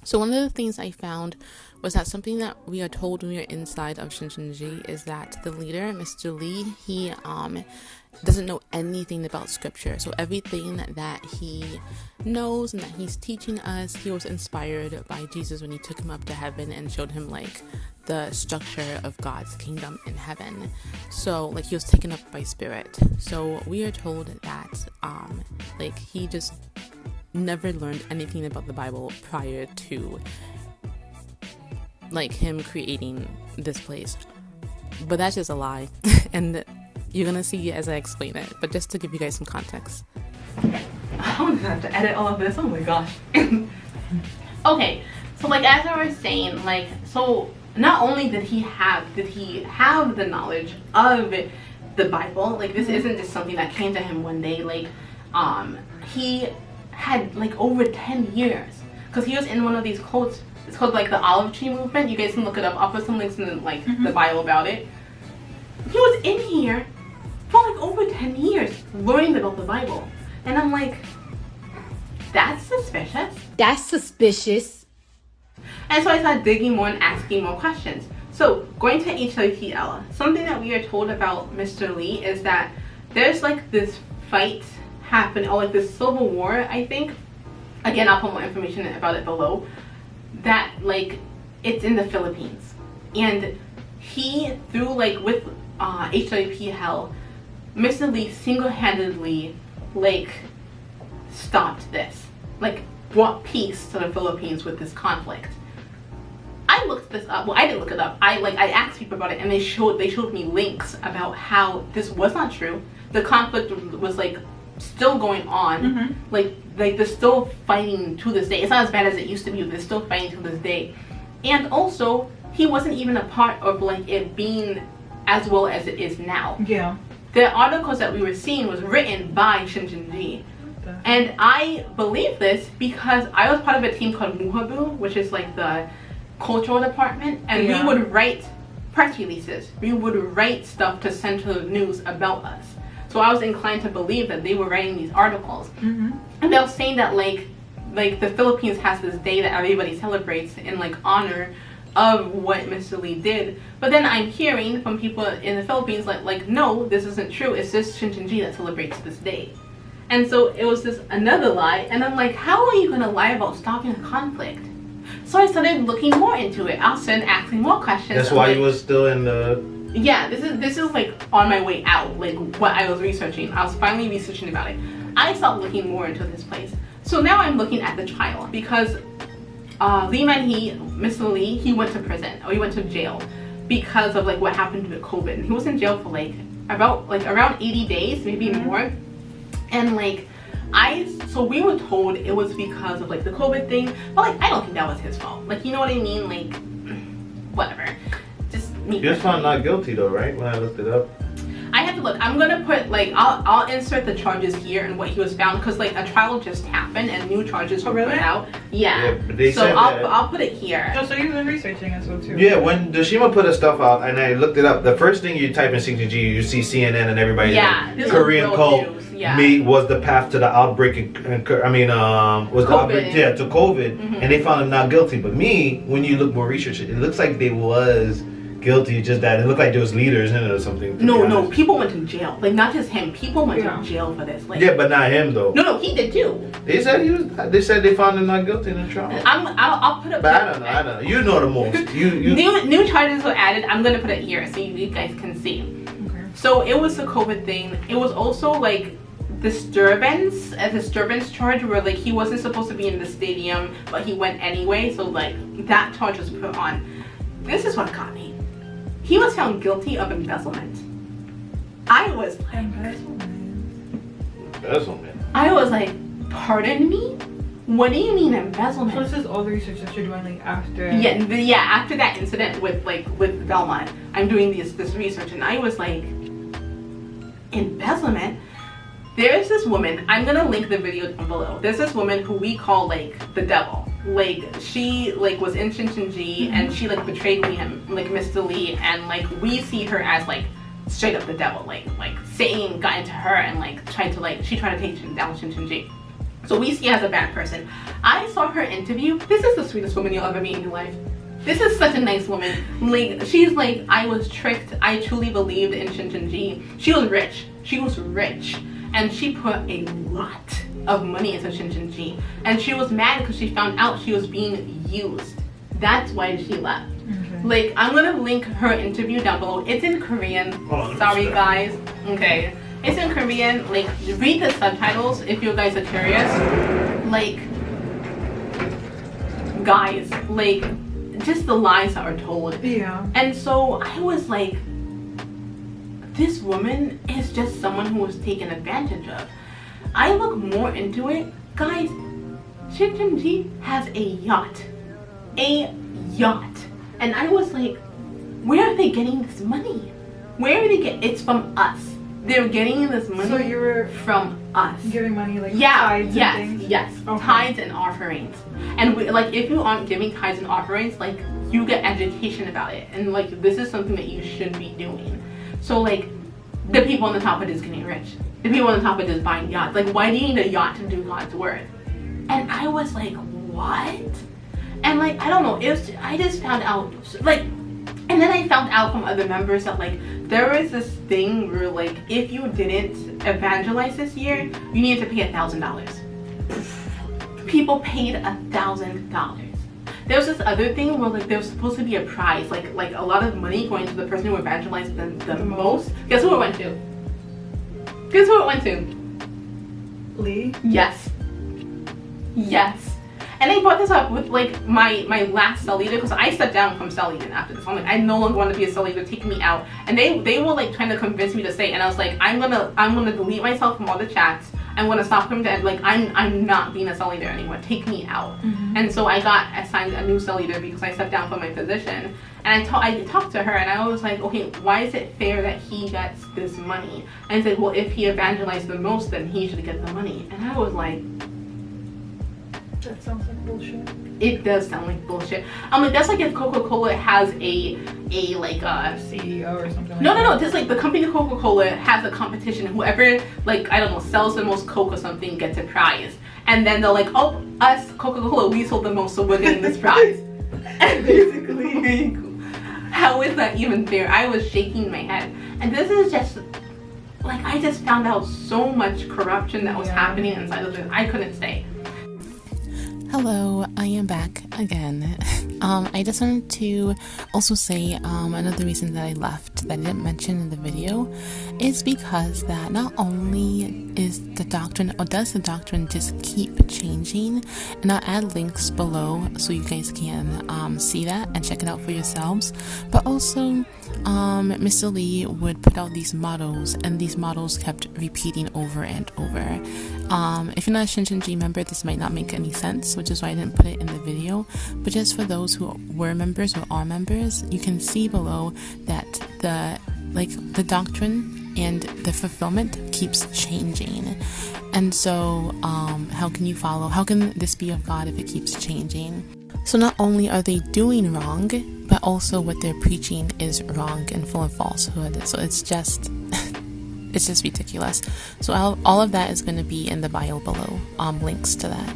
So one of the things I found was that something that we are told when we are inside of Shincheonji is that the leader, Mr. Lee, he doesn't know anything about scripture. So everything that he knows and that he's teaching us, he was inspired by Jesus when he took him up to heaven and showed him like the structure of God's kingdom in heaven. So like he was taken up by spirit. So we are told that like he just never learned anything about the Bible prior to like him creating this place. But that's just a lie. And you're gonna see as I explain it, but just to give you guys some context. I'm gonna have to edit all of this. Oh my gosh. Okay, so like as I was saying, like, so not only did he have the knowledge of the Bible, like this isn't just something that came to him one day. Like he had like over 10 years, because he was in one of these cults. It's called like the olive tree movement. You guys can look it up. I'll put some links in like the bio about it. He was in here for like over 10 years learning about the Bible. And I'm like, that's suspicious. That's suspicious. And so I started digging more and asking more questions. So going to HWPL, something that we are told about Mr. Lee is that there's like this fight happening, or like this civil war, I think. Again, I'll put more information about it below. That like it's in the Philippines. And he, through like with HWPL, Mr. Lee single-handedly like stopped this, like brought peace to the Philippines with this conflict. I looked this up. Well, I didn't look it up. I asked people about it, and they showed me links about how this was not true. The conflict was like still going on. Like they're still fighting to this day. It's not as bad as it used to be. They're still fighting to this day. And also, he wasn't even a part of like it being as well as it is now. Yeah. The articles that we were seeing was written by Shincheonji. And I believe this because I was part of a team called Muhabu, which is like the cultural department, and we would write press releases. We would write stuff to send to the news about us. So I was inclined to believe that they were writing these articles. And they were saying that like the Philippines has this day that everybody celebrates in like honor of what Mr. Lee did. But then I'm hearing from people in the Philippines like no, this isn't true. It's just Shincheonji that celebrates this day. And so it was just another lie. And I'm like, how are you gonna lie about stopping a conflict? So I started looking more into it. I started asking more questions. That's why you was still in the... Yeah, this is like on my way out, like what I was researching. I was finally researching about it. I started looking more into this place. So now I'm looking at the trial because Lee Man-hee, Mr. Lee, he went to prison, or he went to jail because of like what happened with COVID. And he was in jail for around 80 days, maybe more. And like so we were told it was because of like the COVID thing, but like I don't think that was his fault. Like, you know what I mean? Like whatever. Just me. You just found not guilty though, right? When I looked it up. I have to look. I'm gonna put like I'll insert the charges here and what he was found, because like a trial just happened and new charges were put out. Yeah. But they so said I'll put it here. Oh, so you've been researching as well too. Yeah, when Dashima put his stuff out and I looked it up, the first thing you type in CGG, you see CNN and everybody. Yeah, this Korean was cult real news. Yeah. was the path to the outbreak. Was the outbreak to COVID, and they found him not guilty. But me, when you look more research, it looks like they was guilty. Just that it looked like there was leaders in it or something. No, people went to jail. Like not just him. People went to jail for this. Like, yeah, but not him though. No, he did too. They said he was. They said they found him not guilty in the trial. I'll put it. But I don't know. You know the most. You. New charges were added. I'm gonna put it here so you guys can see. Okay. So it was the COVID thing. It was also like a disturbance charge where like he wasn't supposed to be in the stadium, but he went anyway. So like that charge was put on. This is what got me. He was found guilty of embezzlement. I was like, embezzlement. I was like, pardon me? What do you mean embezzlement? So this is all the research that you're doing like after. Yeah. After that incident with Belmont, I'm doing this research, and I was like, embezzlement. There's this woman. I'm gonna link the video down below. There's this woman who we call like the devil. Like she like was in Shincheonji and she like betrayed him, like Mr. Lee, and like we see her as like straight up the devil. Like Satan got into her and she tried to take down Shincheonji. So we see her as a bad person. I saw her interview. This is the sweetest woman you'll ever meet in your life. This is such a nice woman. Like, she's like, I was tricked. I truly believed in Shincheonji. She was rich. She was rich. And she put a lot of money into Shincheonji. And she was mad because she found out she was being used. That's why she left. Like, I'm gonna link her interview down below. It's in Korean. Sorry, guys. Okay. It's in Korean. Like, read the subtitles if you guys are curious. Like, guys, like, just the lies that are told. Yeah. And so I was like, this woman is just someone who was taken advantage of. I look more into it. Guys, Shincheonji has a yacht. A yacht. And I was like, where are they getting this money? Where are they getting? It's from us. They're getting this money So you were from us. giving money like Yeah, tithes yes, and things? yes. Okay. Tithes and offerings. And like, if you aren't giving tithes and offerings, like, you get education about it. And like, this is something that you should be doing. So like, the people on the top are just getting rich. The people on the top are just buying yachts. Like, why do you need a yacht to do God's work? And I was like, what? And like, I don't know, I just found out, like, and then I found out from other members that like, there was this thing where like, if you didn't evangelize this year, you needed to pay $1,000. People paid $1,000. There was this other thing where like, there was supposed to be a prize, like a lot of money going to the person who evangelized the most. Guess who it went to? Guess who it went to? Lee? Yes. Yes. And I brought this up with like my last cell leader, because I stepped down from cell leading after this. I'm like, I no longer want to be a cell leader, take me out. And they were like trying to convince me to stay, and I was like, I'm gonna delete myself from all the chats. I'm gonna stop coming to, like, I'm not being a cell leader anymore. Take me out. And so I got assigned a new cell leader because I stepped down from my position. And I talked to her, and I was like, okay, why is it fair that he gets this money? And I said, well, if he evangelized the most, then he should get the money. And I was like, That sounds like bullshit. it does sound like bullshit. I'm like, that's like if Coca-Cola has a like CEO or something like no, that. just like the company Coca-Cola has a competition. Whoever, like, I don't know, sells the most Coke or something gets a prize. And then they're like, oh, us, Coca-Cola, we sold the most, so we're getting this prize. And basically, how is that even fair? I was shaking my head. And this is just, like, I just found out so much corruption that was happening inside of this. I couldn't stay. Hello, I am back again. I just wanted to also say another reason that I left that I didn't mention in the video is because that not only is the doctrine, or does the doctrine just keep changing, and I'll add links below so you guys can see that and check it out for yourselves, but also Mr. Lee would put out these mottos, and these mottos kept repeating over and over. If you're not a Shincheonji member, this might not make any sense, which is why I didn't put it in the video, but just for those who were members or are members, you can see below that the doctrine and the fulfillment keeps changing. And so how can this be of God if it keeps changing? So not only are they doing wrong, but also what they're preaching is wrong and full of falsehood. So it's just ridiculous. So all of that is going to be in the bio below, links to that.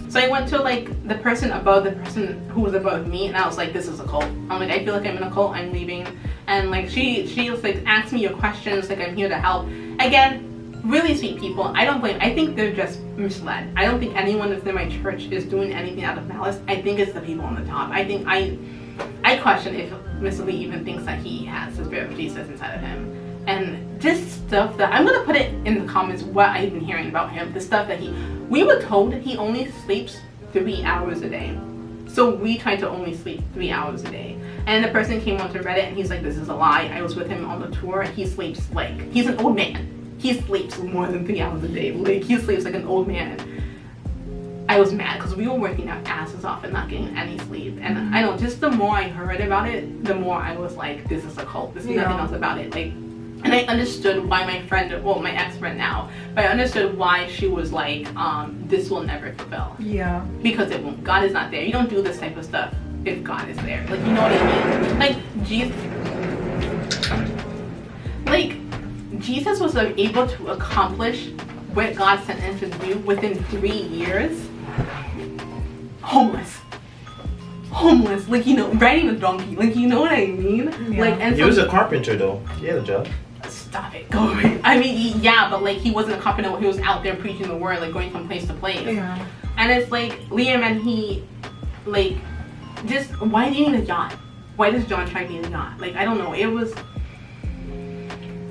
So I went to like the person above the person who was above me, and I was like, this is a cult. I'm like, I feel like I'm in a cult, I'm leaving. And like she was like, ask me your questions, like I'm here to help. Again, really sweet people. I don't blame, I think they're just misled. I don't think anyone within my church is doing anything out of malice. I think it's the people on the top. I think I question if Mr. Lee even thinks that he has the spirit of Jesus inside of him. And just stuff that, I'm gonna put it in the comments what I've been hearing about him. The stuff that we were told he only sleeps 3 hours a day. So we tried to only sleep 3 hours a day. And the person came onto Reddit and he's like, this is a lie. I was with him on the tour. He sleeps like, he's an old man. He sleeps more than 3 hours a day. Like, he sleeps like an old man. I was mad because we were working our asses off and not getting any sleep. And I don't, just the more I heard about it, the more I was like, this is a cult. There's nothing else about it. Like, and I understood why my friend, well, my ex-friend now, but I understood why she was like, this will never fulfill. Yeah. Because it won't. God is not there. You don't do this type of stuff if God is there. Like, you know what I mean? Like, like, Jesus was able to accomplish what God sent him to do within 3 years. Homeless, like, you know, riding a donkey, like, you know what I mean? Yeah. Like, and He was a carpenter though. He had a job. stop it, go away. I mean, yeah, but like, he wasn't a carpenter. He was out there preaching the word, like going from place to place. Yeah. And it's like, Lee Man-hee, like, just, why do you need a yacht? Why does John try to need a yacht? Like, I don't know. It was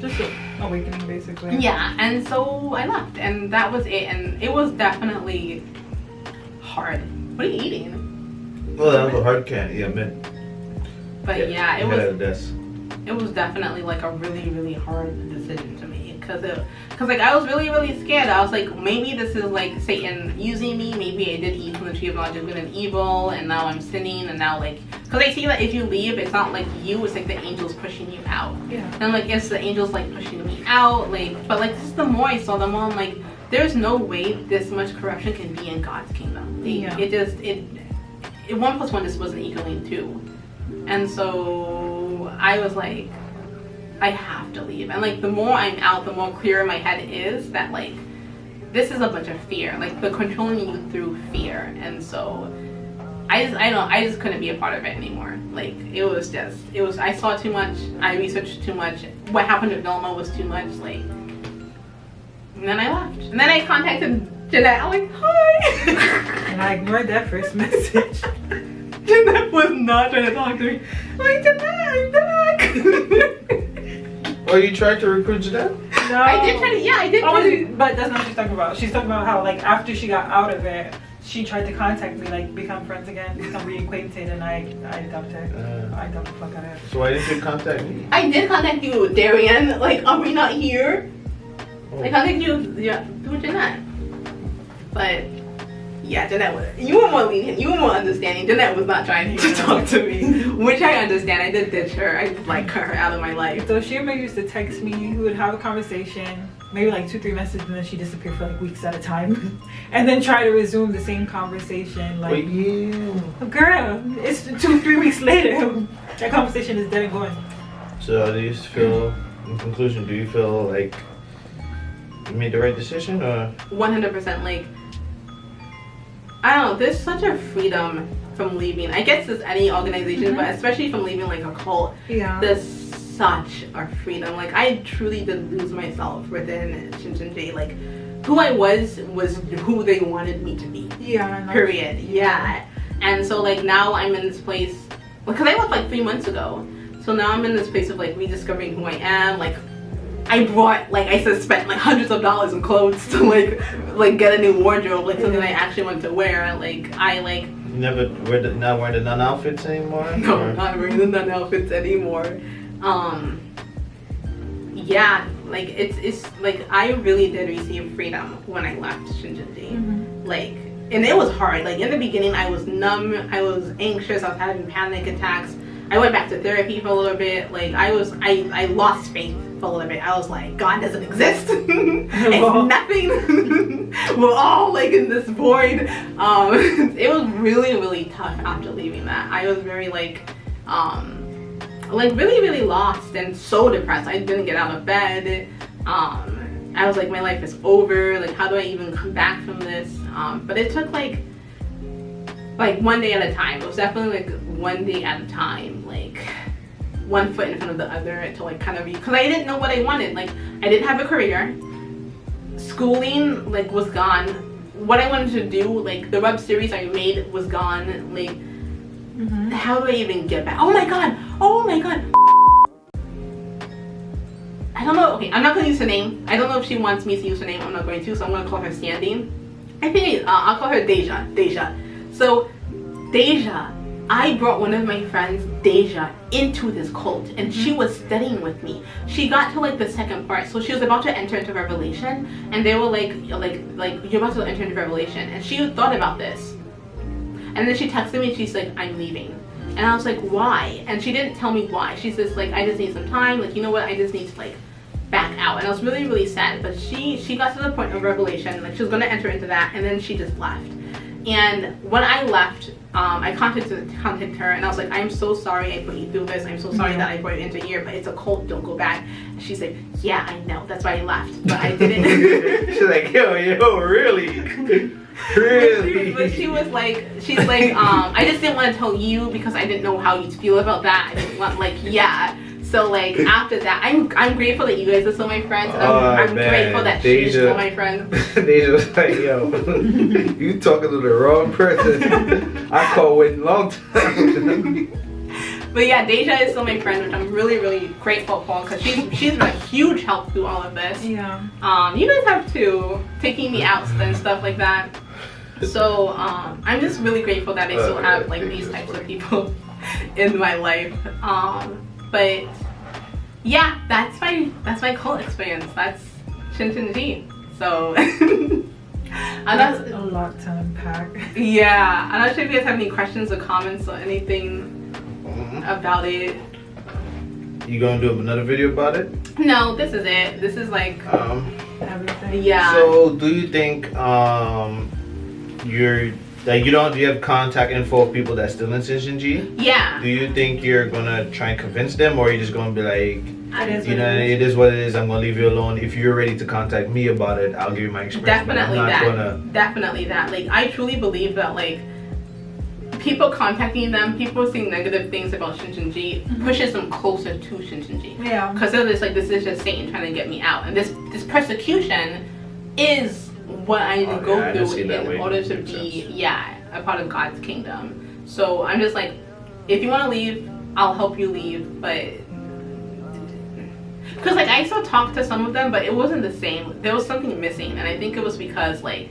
just Awakening, basically. yeah, and so I left, and that was it. And it was definitely hard. What are you eating? Well, that was a hard can. Yeah, man. But yeah, He had a desk. it was definitely like a really, really hard decision to make, because like, I was really, really scared. I was like, maybe this is like Satan using me. Maybe I did eat from the tree of knowledge of good and evil, and now I'm sinning, and now, like, because I see that if you leave, it's not like you, it's like the angels pushing you out. Yeah. And I'm like, it's the angels like pushing me out, like, but like, just the more I saw, the more I'm like, there's no way this much corruption can be in God's kingdom. Yeah. It 1 + 1 just wasn't equaling 2. And so I was like, I have to leave. And like, the more I'm out, the more clear my head is that like, this is a bunch of fear. Like, they're controlling you through fear. And so I just couldn't be a part of it anymore. Like, I saw too much, I researched too much. What happened to Vilma was too much, like, and then I left. And then I contacted Jeanette. I'm like, hi. And I ignored that first message. Jeanette was not trying to talk to me. I'm like, Jeanette, I'm back. Oh, you tried to recruit Jeanette? No. I did try to, yeah, I did try to. But that's not what she's talking about. She's talking about how, like, after she got out of it, she tried to contact me, like, become friends again, become reacquainted, and I dumped her. I dumped the fuck out of her. So why didn't you contact me? I did contact you, Darian. Like, are we not here? Oh. I contacted you, yeah, through Jeanette. But yeah, Jeanette was, you were more lenient, you were more understanding. Jeanette was not trying to talk to me, which I understand. I did ditch her. I like cut her out of my life. So she maybe used to text me, we would have a conversation, maybe like 2-3 messages, and then she disappeared for like weeks at a time. And then try to resume the same conversation. Like, girl, it's 2-3 weeks later. That conversation is dead and gone. So do you feel, in conclusion, do you feel like you made the right decision, or? 100%, like, I don't know, there's such a freedom from leaving. I guess it's any organization, but especially from leaving like a cult. Yeah. There's such a freedom. Like, I truly did lose myself within Shincheonji. Like, who I was who they wanted me to be. Yeah. Period. Yeah. And so like, now I'm in this place, because I left like 3 months ago. So now I'm in this place of like rediscovering who I am. Like, I brought, like, I said, spent like hundreds of dollars in clothes to like get a new wardrobe, like something I actually want to wear. Like, I like. You never not wearing the nun outfits anymore? No, or? not wearing the nun outfits anymore. Yeah, like it's like, I really did receive freedom when I left Shincheonji. Like, and it was hard. Like, in the beginning, I was numb, I was anxious, I was having panic attacks. I went back to therapy for a little bit. Like, I lost faith for a little bit. I was like, God doesn't exist. It's nothing. We're all like in this void. It was really, really tough after leaving that. I was very like really, really lost and so depressed. I didn't get out of bed. I was like, my life is over. Like, how do I even come back from this? But it took like one day at a time. It was definitely like one day at a time, like one foot in front of the other, to like kind of be, because I didn't know what I wanted. Like, I didn't have a career. Schooling like was gone. What I wanted to do, like the web series I made was gone. Like, how do I even get back? Oh my god! Oh my god! I don't know. Okay, I'm not gonna use her name. I don't know if she wants me to use her name. I'm not going to, so I'm gonna call her Standing. I think I'll call her Deja. So, Deja, I brought one of my friends, Deja, into this cult, and she was studying with me. She got to like the second part, so she was about to enter into Revelation, and they were like you're about to enter into Revelation, and she thought about this, and then she texted me. She's like, I'm leaving, and I was like, why? And she didn't tell me why. She says like, I just need some time. Like, you know what? I just need to like back out. And I was really, really sad. But she got to the point of Revelation, like she was gonna enter into that, and then she just left. And when I left, I contacted her and I was like, I'm so sorry I put you through this. I'm so sorry that I brought you into here, but it's a cult, don't go back. And she's like, yeah, I know, that's why I left, but I didn't. She's like, yo, really? Really? But she was like, she's like, I just didn't want to tell you because I didn't know how you'd feel about that. I didn't want, like, yeah. So like after that, I'm grateful that you guys are still my friends. I'm grateful that she's still my friend. Deja was like, yo, you talking to the wrong person. I call waiting long time. But yeah, Deja is still my friend, which I'm really, really grateful for because she's been a huge help through all of this. Yeah. You guys have too, taking me out and stuff like that. So I'm just really grateful that I still have like these types of people in my life. But yeah, that's my cult experience. That's Shincheonji. So That's a lot to unpack. yeah, I'm not sure if you guys have any questions or comments or anything about it. You gonna do another video about it? No, this is it. This is like Everything. yeah. So do you think you're like do you have contact info of people that's still in Shincheonji? Yeah. Do you think you're gonna try and convince them, or are you just gonna be like, It it is what it is, I'm gonna leave you alone. If you're ready to contact me about it, I'll give you my experience. Definitely but I'm not that. Definitely that. Like I truly believe that like people contacting them, people saying negative things about Shincheonji pushes them closer to Shincheonji. Yeah. Because they're just like, this is just Satan trying to get me out, and this persecution is what I need to go through in order to be a part of God's kingdom. So I'm just like, if you want to leave, I'll help you leave, but because like I still talked to some of them, but it wasn't the same. There was something missing, and I think it was because like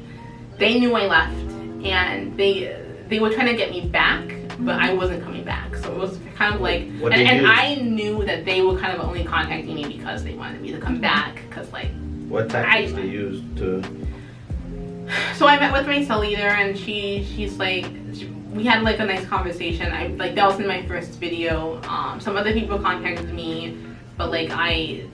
they knew I left, and they were trying to get me back, but I wasn't coming back. So it was kind of like, and I knew that they were kind of only contacting me because they wanted me to come back, because like what tactics they use to. So I met with my cell leader, and she's like, we had like a nice conversation. I like that was in my first video. Some other people contacted me, but like it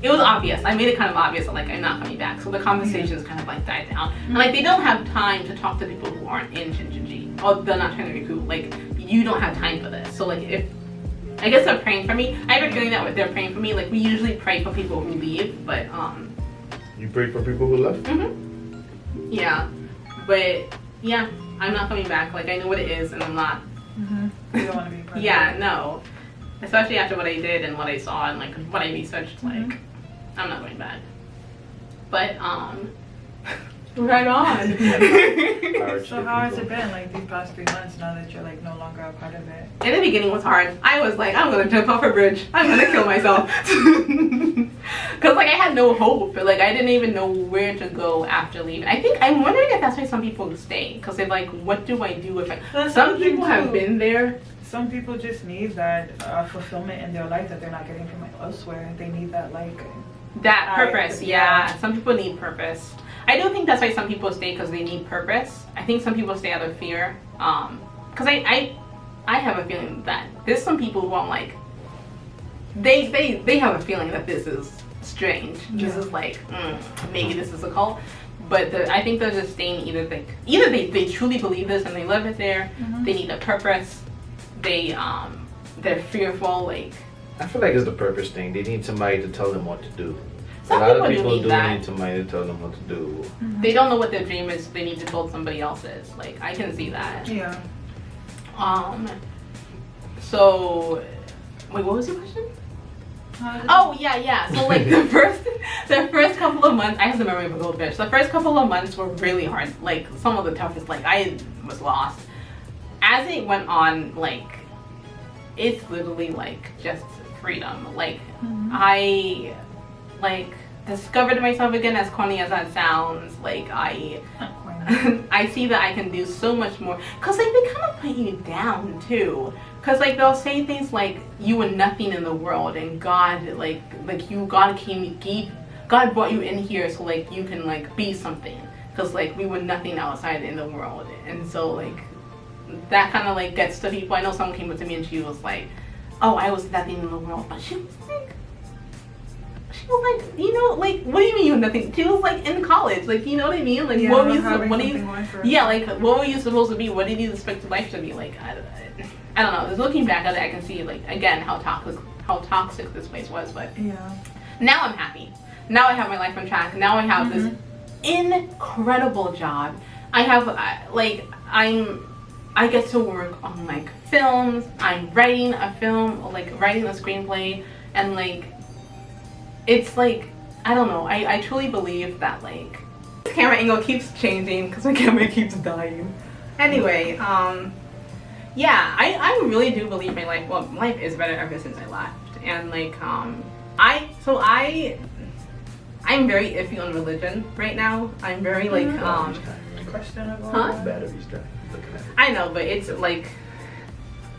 was obvious. I made it kind of obvious that like I'm not coming back. So the conversations kind of like died down. And like they don't have time to talk to people who aren't in Shincheonji, or they're not trying to recruit. Like you don't have time for this. So like if I guess they're praying for me. I have a feeling that they're praying for me. Like we usually pray for people who leave, but You pray for people who left? yeah, but yeah, I'm not coming back. Like I know what it is, and I'm not. You don't want to be part of Yeah, no. Especially after what I did and what I saw and like what I researched, like I'm not going back. But right on. So how has it been like these past 3 months now that you're like no longer a part of it? In the beginning it was hard. I was like, I'm gonna jump off a bridge. I'm gonna kill myself. Cause like I had no hope. Like I didn't even know where to go after leaving. I'm wondering if that's why some people stay. Cause they're like, what do I do if I? Some people have been there. Some people just need that fulfillment in their life that they're not getting from like elsewhere. They need that like that purpose. Yeah, some people need purpose. I don't think that's why some people stay because they need purpose. I think some people stay out of fear. Because I have a feeling that there's some people who I'm like, they have a feeling that this is strange. This is like maybe this is a cult. But I think they're just staying either they truly believe this and they live it there. They need a purpose. They're fearful. Like I feel like it's the purpose thing. They need somebody to tell them what to do. some a lot of people people do need somebody to tell them what to do. They don't know what their dream is. They need to build somebody else's. Like I can see that. Yeah. So wait, what was your question? Oh yeah. So like the first couple of months, I have the memory of a goldfish. The first couple of months were really hard. Like some of the toughest. Like I was lost. As it went on, like it's literally like just freedom. Like I like discovered myself again, as corny as that sounds. Like I see that I can do so much more. Cause like they kind of put you down too. Cause like they'll say things like you were nothing in the world, and God God brought you in here so like you can like be something. Cause like we were nothing outside in the world, and so like that kind of like gets to people. I know someone came up to me and she was like, "Oh, I was nothing in the world," but she was was like, you know, like, what do you mean you have nothing? She was like in college, like, you know what I mean? Like, Yeah, what were you, having what do you, something going for yeah, us. like, what were you supposed to be? What did you expect life to be? Like, I don't know. Just looking back at it, I can see, like, again, how toxic this place was. But Yeah. now I'm happy. Now I have my life on track. Now I have this incredible job. I have, I get to work on, like, films. I'm writing a film, like, writing a screenplay, and, like, it's like, I don't know, I truly believe that, like, this camera angle keeps changing because my camera keeps dying. Anyway, yeah, I really do believe my life is better ever since I left. And, like, I'm very iffy on religion right now. I'm very, like, Questionable. Huh? Battery's dying. Looking at it. I know, but it's like,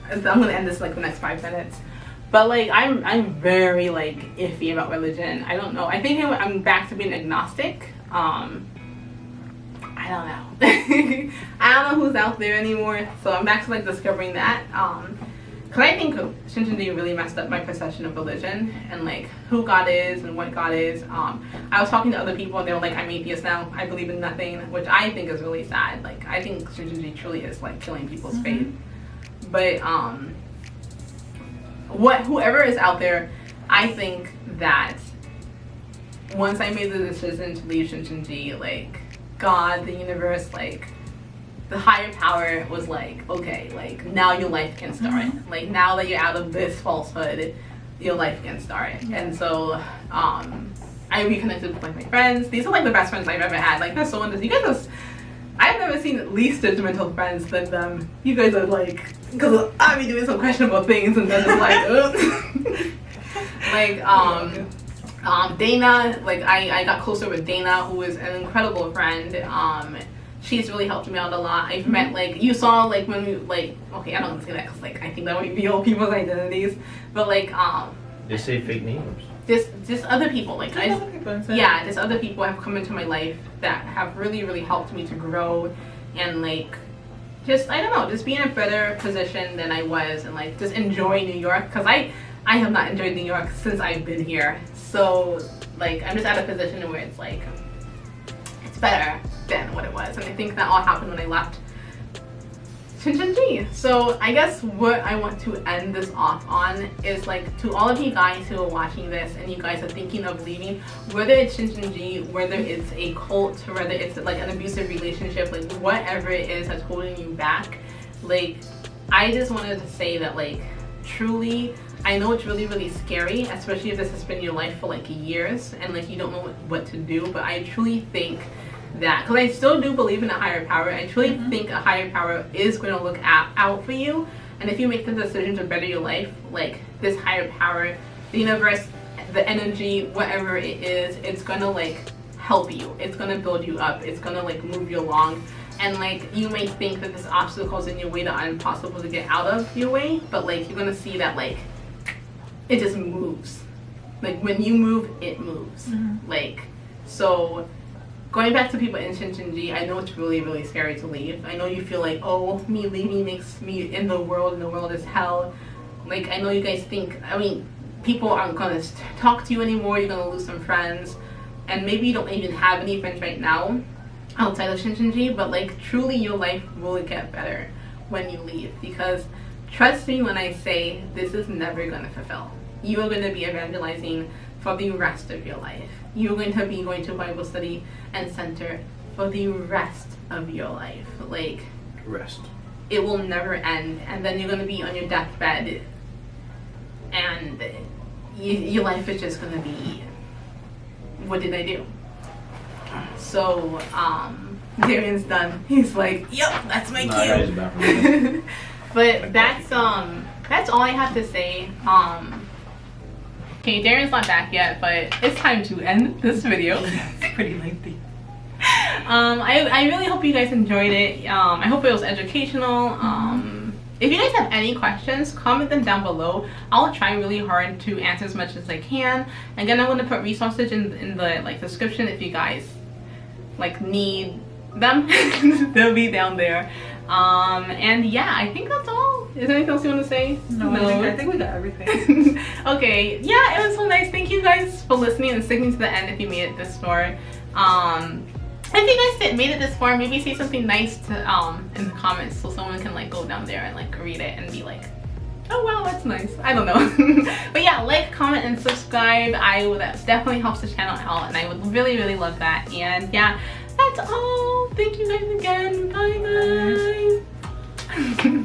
I'm gonna end this like the next 5 minutes. But like, I'm very like iffy about religion. I don't know. I think I'm back to being agnostic. I don't know. I don't know who's out there anymore. So I'm back to like discovering that. Cause I think Shincheonji really messed up my perception of religion and like who God is and what God is. I was talking to other people and they were like, I'm atheist now. I believe in nothing, which I think is really sad. Like I think Shincheonji truly is like killing people's faith. But whoever is out there, I think that once I made the decision to leave Shincheonji, like God, the universe, like the higher power was like, okay, like now your life can start. Like now that you're out of this falsehood, your life can start. And so I reconnected with like my friends. These are like the best friends I've ever had. Like they're so wonderful. You guys are, I've never seen least judgmental friends than them. You guys are like, because I be doing some questionable things and then it's like, Dana, like I got closer with Dana, who is an incredible friend. She's really helped me out a lot. I've met, like, you saw, like, when we, like, okay, I don't want to say that because, like, I think that would reveal people's identities. But, like, Just say fake names. just other people. Like, Yeah. just other people have come into my life that have really, really helped me to grow and, like, just, I don't know, just be in a better position than I was and, like, just enjoy New York. Because I have not enjoyed New York since I've been here. So, like, I'm just at a position where it's, like, it's better than what it was, and I think that all happened when I left Shincheonji. So I guess what I want to end this off on is like to all of you guys who are watching this and you guys are thinking of leaving, whether it's Shincheonji, whether it's a cult, whether it's like an abusive relationship, like whatever it is that's holding you back, like I just wanted to say that like truly I know it's really, really scary, especially if this has been your life for like years and like you don't know what to do, but I truly think that, because I still do believe in a higher power, I truly think a higher power is going to look out for you, and if you make the decision to better your life, like this higher power, the universe, the energy, whatever it is, it's going to like help you, it's going to build you up, it's going to like move you along, and like you may think that this obstacles in your way that are impossible to get out of your way, but like you're going to see that like it just moves, like when you move, it moves. Like, so going back to people in Shincheonji, I know it's really, really scary to leave. I know you feel like, oh, me leaving makes me in the world, and the world is hell. Like, I know you guys think, I mean, people aren't gonna talk to you anymore, you're gonna lose some friends, and maybe you don't even have any friends right now outside of Shincheonji, but like, truly your life will get better when you leave, because trust me when I say this is never gonna fulfill. You are gonna be evangelizing for the rest of your life. You're going to be going to Bible study and center for the rest of your life. Like, Rest. it will never end. And then you're going to be on your deathbed and your life is just going to be, what did I do? So, Darian's done. He's like, yep, that's my cue. But that's all I have to say. Okay, Darian's not back yet, but it's time to end this video. It's pretty lengthy. I really hope you guys enjoyed it. I hope it was educational. If you guys have any questions, comment them down below. I'll try really hard to answer as much as I can. Again, I'm going to put resources in the like description if you guys like need them. They'll be down there. And yeah, I think that's all. Is there anything else you want to say? No. I think we got everything. Okay, yeah, it was so nice. Thank you guys for listening and sticking to the end if you made it this far. If you guys made it this far, maybe say something nice to in the comments so someone can like go down there and like read it and be like, oh wow, that's nice. I don't know. But yeah, like, comment, and subscribe. That definitely helps the channel out, and I would really, really love that. And yeah, that's all. Thank you guys again. Bye guys.